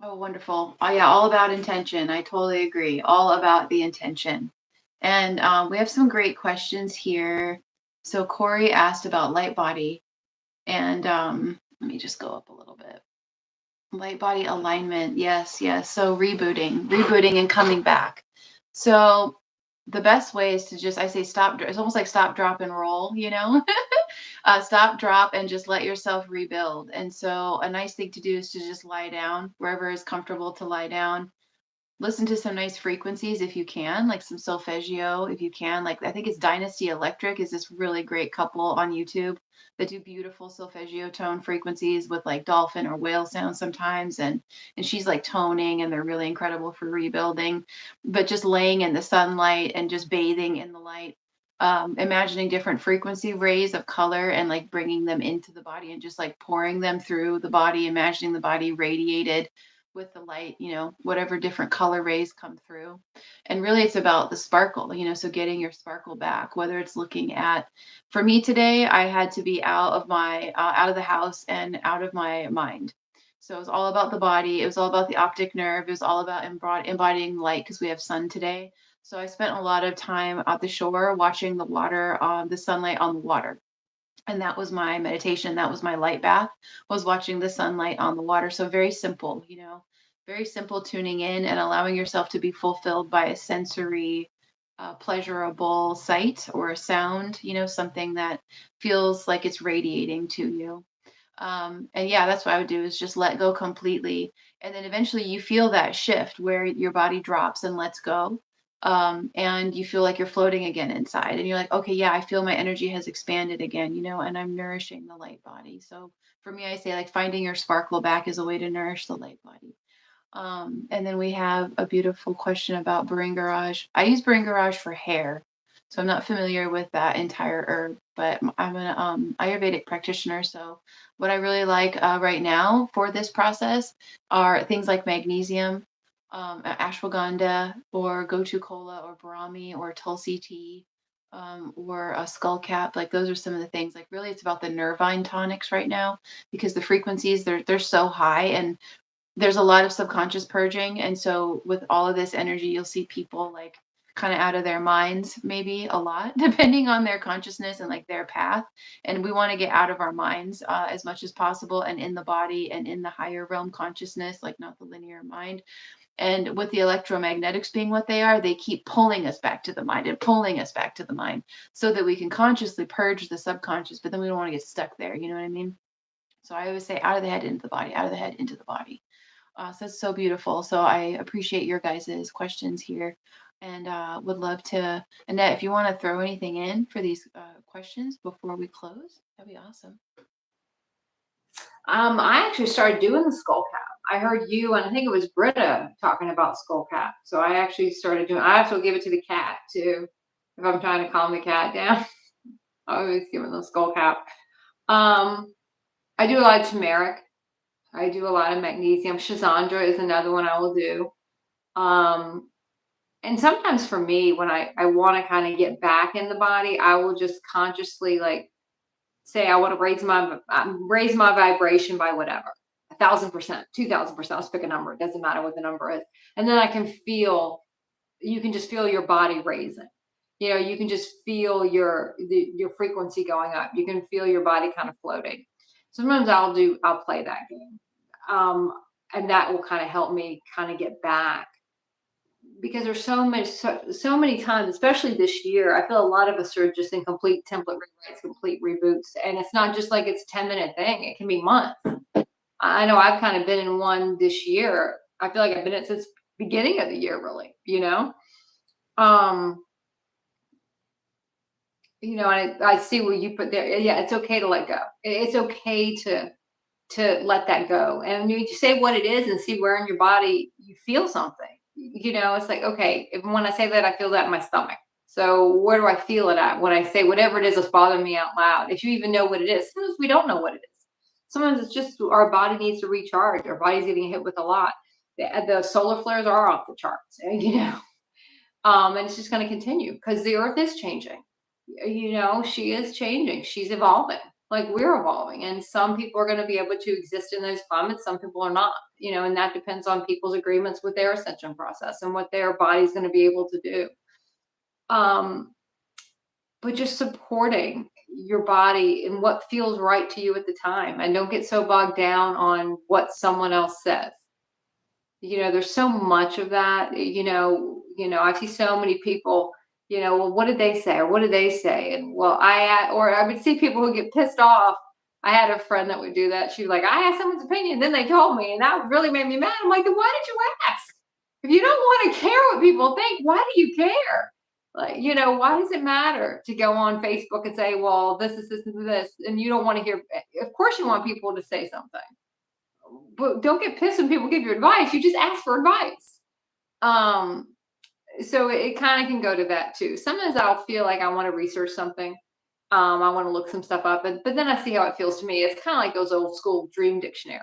Oh, wonderful. Oh, yeah, all about intention. I totally agree. All about the intention. And we have some great questions here. So Corey asked about Lightbody. And let me just go up a little bit. Lightbody alignment. Yes, yes. So rebooting and coming back. So the best way is to I say stop. It's almost like stop, drop, and roll, stop, drop, and just let yourself rebuild. And so a nice thing to do is to just lie down wherever is comfortable to lie down. Listen to some nice frequencies if you can, like some solfeggio if you can. Like I think it's Dynasty Electric is this really great couple on YouTube that do beautiful solfeggio tone frequencies with like dolphin or whale sounds sometimes. And she's like toning and they're really incredible for rebuilding. But just laying in the sunlight and just bathing in the light, imagining different frequency rays of color and like bringing them into the body and just like pouring them through the body, imagining the body radiated with the light, whatever different color rays come through. And really it's about the sparkle, so getting your sparkle back, whether it's looking at, for me today, I had to be out of the house and out of my mind. So it was all about the body. It was all about the optic nerve. It was all about embodying light because we have sun today. So I spent a lot of time at the shore watching the water, the sunlight on the water, and that was my meditation. That was my light bath, was watching the sunlight on the water. So very simple, very simple, tuning in and allowing yourself to be fulfilled by a sensory, pleasurable sight or a sound, something that feels like it's radiating to you. And yeah, that's what I would do, is just let go completely. And then eventually you feel that shift where your body drops and lets go. And you feel like you're floating again inside. And you're like, okay, yeah, I feel my energy has expanded again, and I'm nourishing the light body. So for me, I say like finding your sparkle back is a way to nourish the light body. And then we have a beautiful question about Baringaraj. I use Baringaraj for hair, so I'm not familiar with that entire herb, but I'm an Ayurvedic practitioner. So what I really like right now for this process are things like magnesium, ashwagandha, or gotu kola, or brahmi, or tulsi tea, or a skull cap. Like those are some of the things. Like really, it's about the nervine tonics right now because the frequencies they're so high, and there's a lot of subconscious purging. And so with all of this energy, you'll see people like kind of out of their minds, maybe a lot, depending on their consciousness and like their path. And we want to get out of our minds as much as possible and in the body and in the higher realm consciousness, like not the linear mind. And with the electromagnetics being what they are, they keep pulling us back to the mind and pulling us back to the mind so that we can consciously purge the subconscious, but then we don't want to get stuck there. You know what I mean? So I always say out of the head, into the body, out of the head, into the body. So that's so beautiful. So I appreciate your guys' questions here, and would love to, Annette, if you want to throw anything in for these questions before we close, that'd be awesome. I actually started doing the skull cap. I heard you, and I think it was Britta talking about skull cap. So I actually started doing. I also give it to the cat too, if I'm trying to calm the cat down. I always give him the skull cap. Um, I do a lot of turmeric. I do a lot of magnesium. Shazandra is another one I will do. Um, and sometimes for me, when I want to kind of get back in the body, I will just consciously like say I want to raise my vibration by whatever, 1,000%, 2,000%. Let's pick a number. It doesn't matter what the number is, and then I can feel. You can just feel your body raising. You can just feel your frequency going up. You can feel your body kind of floating. Sometimes I'll play that game, um, and that will kind of help me kind of get back because there's so many times, especially this year, I feel a lot of us are just in complete template rewrites, complete reboots, and it's not just like it's a 10-minute thing. It can be months. I know I've kind of been in one this year. I feel like I've been in it since beginning of the year, really. Um, and I see what you put there. Yeah, it's okay to let go. It's okay to let that go, and you say what it is and see where in your body you feel something. It's like, okay, when I say that, I feel that in my stomach. So where do I feel it at when I say whatever it is that's bothering me out loud? If you even know what it is, sometimes we don't know what it is. Sometimes it's just our body needs to recharge. Our body's getting hit with a lot. The solar flares are off the charts, and it's just going to continue because the earth is changing. She is changing. She's evolving like we're evolving. And some people are going to be able to exist in those climates. Some people are not, and that depends on people's agreements with their ascension process and what their body's going to be able to do. But just supporting your body and what feels right to you at the time. And don't get so bogged down on what someone else says. There's so much of that, I see so many people, well, what did they say? Or what did they say? And well, I would see people who get pissed off. I had a friend that would do that. She was like, I asked someone's opinion, then they told me, and that really made me mad. I'm like, then why did you ask? If you don't want to care what people think, why do you care? Like, why does it matter to go on Facebook and say, well, this is this and this, and you don't want to hear, of course you want people to say something. But don't get pissed when people give you advice. You just ask for advice. So it kind of can go to that too. Sometimes I'll feel like I want to research something. I want to look some stuff up, but then I see how it feels to me. It's kind of like those old school dream dictionaries.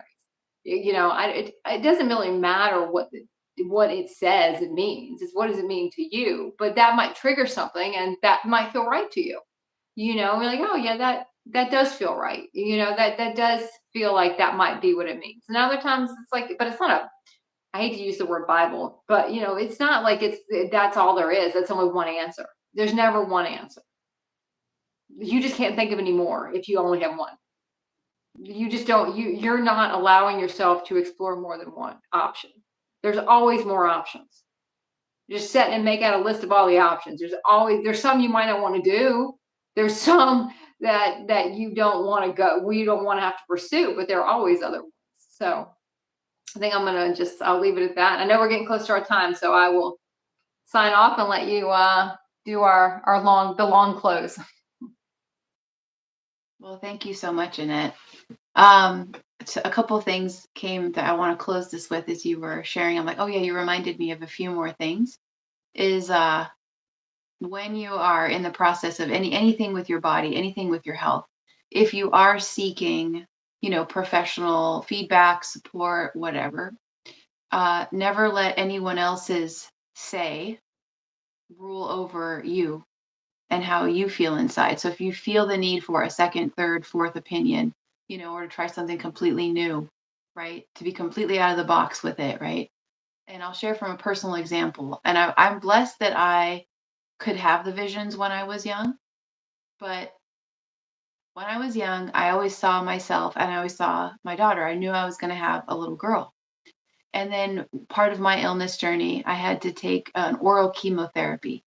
It doesn't really matter what it says it means. It's what does it mean to you? But that might trigger something, and that might feel right to you. We're like, oh yeah, that does feel right. That does feel like that might be what it means. And other times it's like, but it's not a. I hate to use the word Bible, but it's not like that's all there is. That's only one answer. There's never one answer. You just can't think of any more if you only have one. You just don't. You're not allowing yourself to explore more than one option. There's always more options. Just sit and make out a list of all the options. There's some you might not want to do. There's some that you don't want to go. You don't want to have to pursue, but there are always other ones. So I think I'll leave it at that. I know we're getting close to our time, so I will sign off and let you do the long close. Well, thank you so much, Annette. A couple things came that I want to close this with as you were sharing. I'm like, oh yeah, you reminded me of a few more things. Is when you are in the process of anything with your body, anything with your health, if you are seeking, professional feedback, support, whatever, never let anyone else's say rule over you and how you feel inside. So if you feel the need for a second, third, fourth opinion, or to try something completely new, right? To be completely out of the box with it, right? And I'll share from a personal example. And I'm blessed that I could have the visions when I was young. But when I was young, I always saw myself and I always saw my daughter. I knew I was going to have a little girl. And then part of my illness journey, I had to take an oral chemotherapy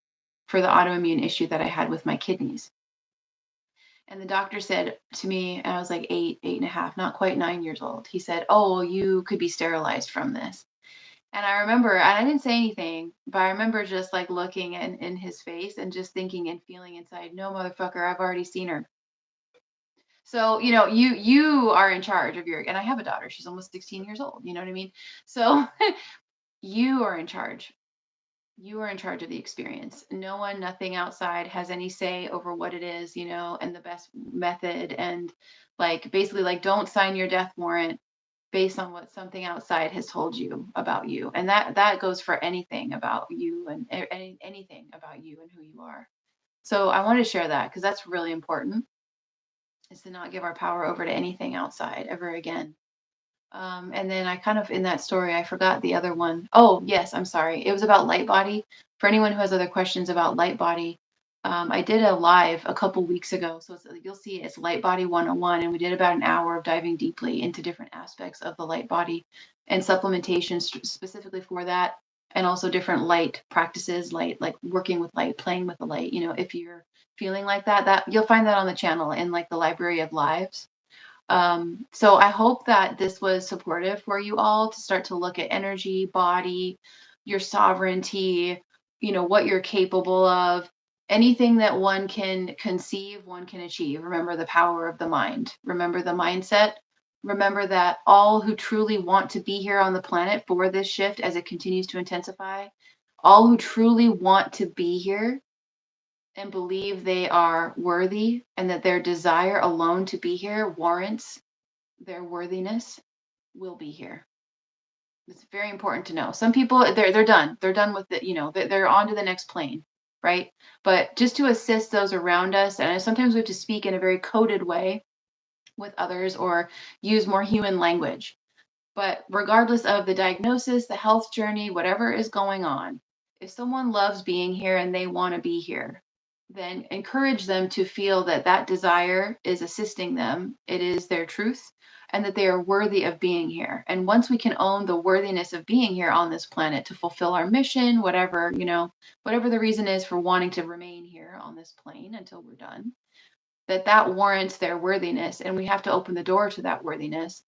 for the autoimmune issue that I had with my kidneys. And the doctor said to me, and I was like 8.5, not quite 9 years old. He said, oh, well, you could be sterilized from this. And I remember, and I didn't say anything, but I remember just like looking in his face and just thinking and feeling inside, no, motherfucker, I've already seen her. So, you are in charge of and I have a daughter, she's almost 16 years old. You know what I mean? So you are in charge. You are in charge of the experience. No one, nothing outside has any say over what it is, and the best method. And like, basically, like, don't sign your death warrant based on what something outside has told you about you. And that goes for anything about you and anything about you and who you are. So I want to share that because that's really important, is to not give our power over to anything outside ever again. And then I kind of, in that story, I forgot the other one. Oh, yes, I'm sorry. It was about Lightbody. For anyone who has other questions about Lightbody, I did a live a couple weeks ago. So you'll see it's Lightbody 101. And we did about an hour of diving deeply into different aspects of the light body and supplementation specifically for that. And also different light practices, like working with light, playing with the light. If you're feeling like that you'll find that on the channel in like the library of lives. So I hope that this was supportive for you all to start to look at energy, body, your sovereignty, what you're capable of. Anything that one can conceive, one can achieve. Remember the power of the mind. Remember the mindset. Remember that all who truly want to be here on the planet for this shift as it continues to intensify, all who truly want to be here and believe they are worthy and that their desire alone to be here warrants their worthiness, will be here. It's very important to know. Some people they're done. They're done with it, they're on to the next plane, right? But just to assist those around us, and sometimes we have to speak in a very coded way with others or use more human language. But regardless of the diagnosis, the health journey, whatever is going on, if someone loves being here and they want to be here, then encourage them to feel that that desire is assisting them. It is their truth and that they are worthy of being here. And once we can own the worthiness of being here on this planet to fulfill our mission, whatever the reason is for wanting to remain here on this plane until we're done, that warrants their worthiness. And we have to open the door to that worthiness,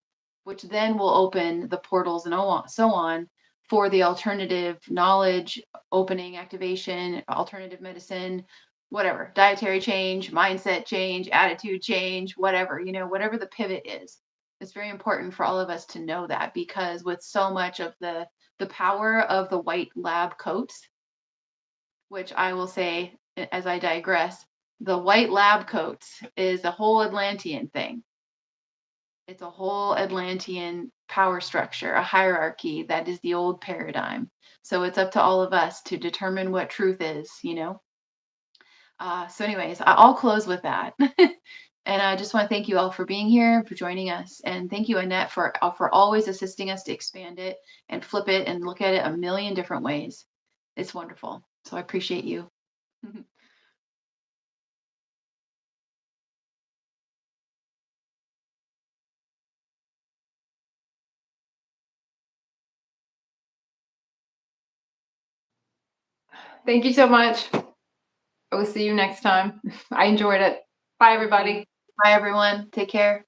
which then will open the portals and so on for the alternative knowledge, opening, activation, alternative medicine, whatever, dietary change, mindset change, attitude change, whatever, whatever the pivot is. It's very important for all of us to know that, because with so much of the power of the white lab coats, which I will say as I digress, the white lab coats is a whole Atlantean thing. It's a whole Atlantean power structure, a hierarchy that is the old paradigm. So it's up to all of us to determine what truth is, you know? So, anyways, I'll close with that. And I just want to thank you all for being here, for joining us, and thank you, Annette, for always assisting us to expand it and flip it and look at it a million different ways. It's wonderful. So I appreciate you. Thank you so much. I will see you next time. I enjoyed it. Bye, everybody. Bye, everyone. Take care.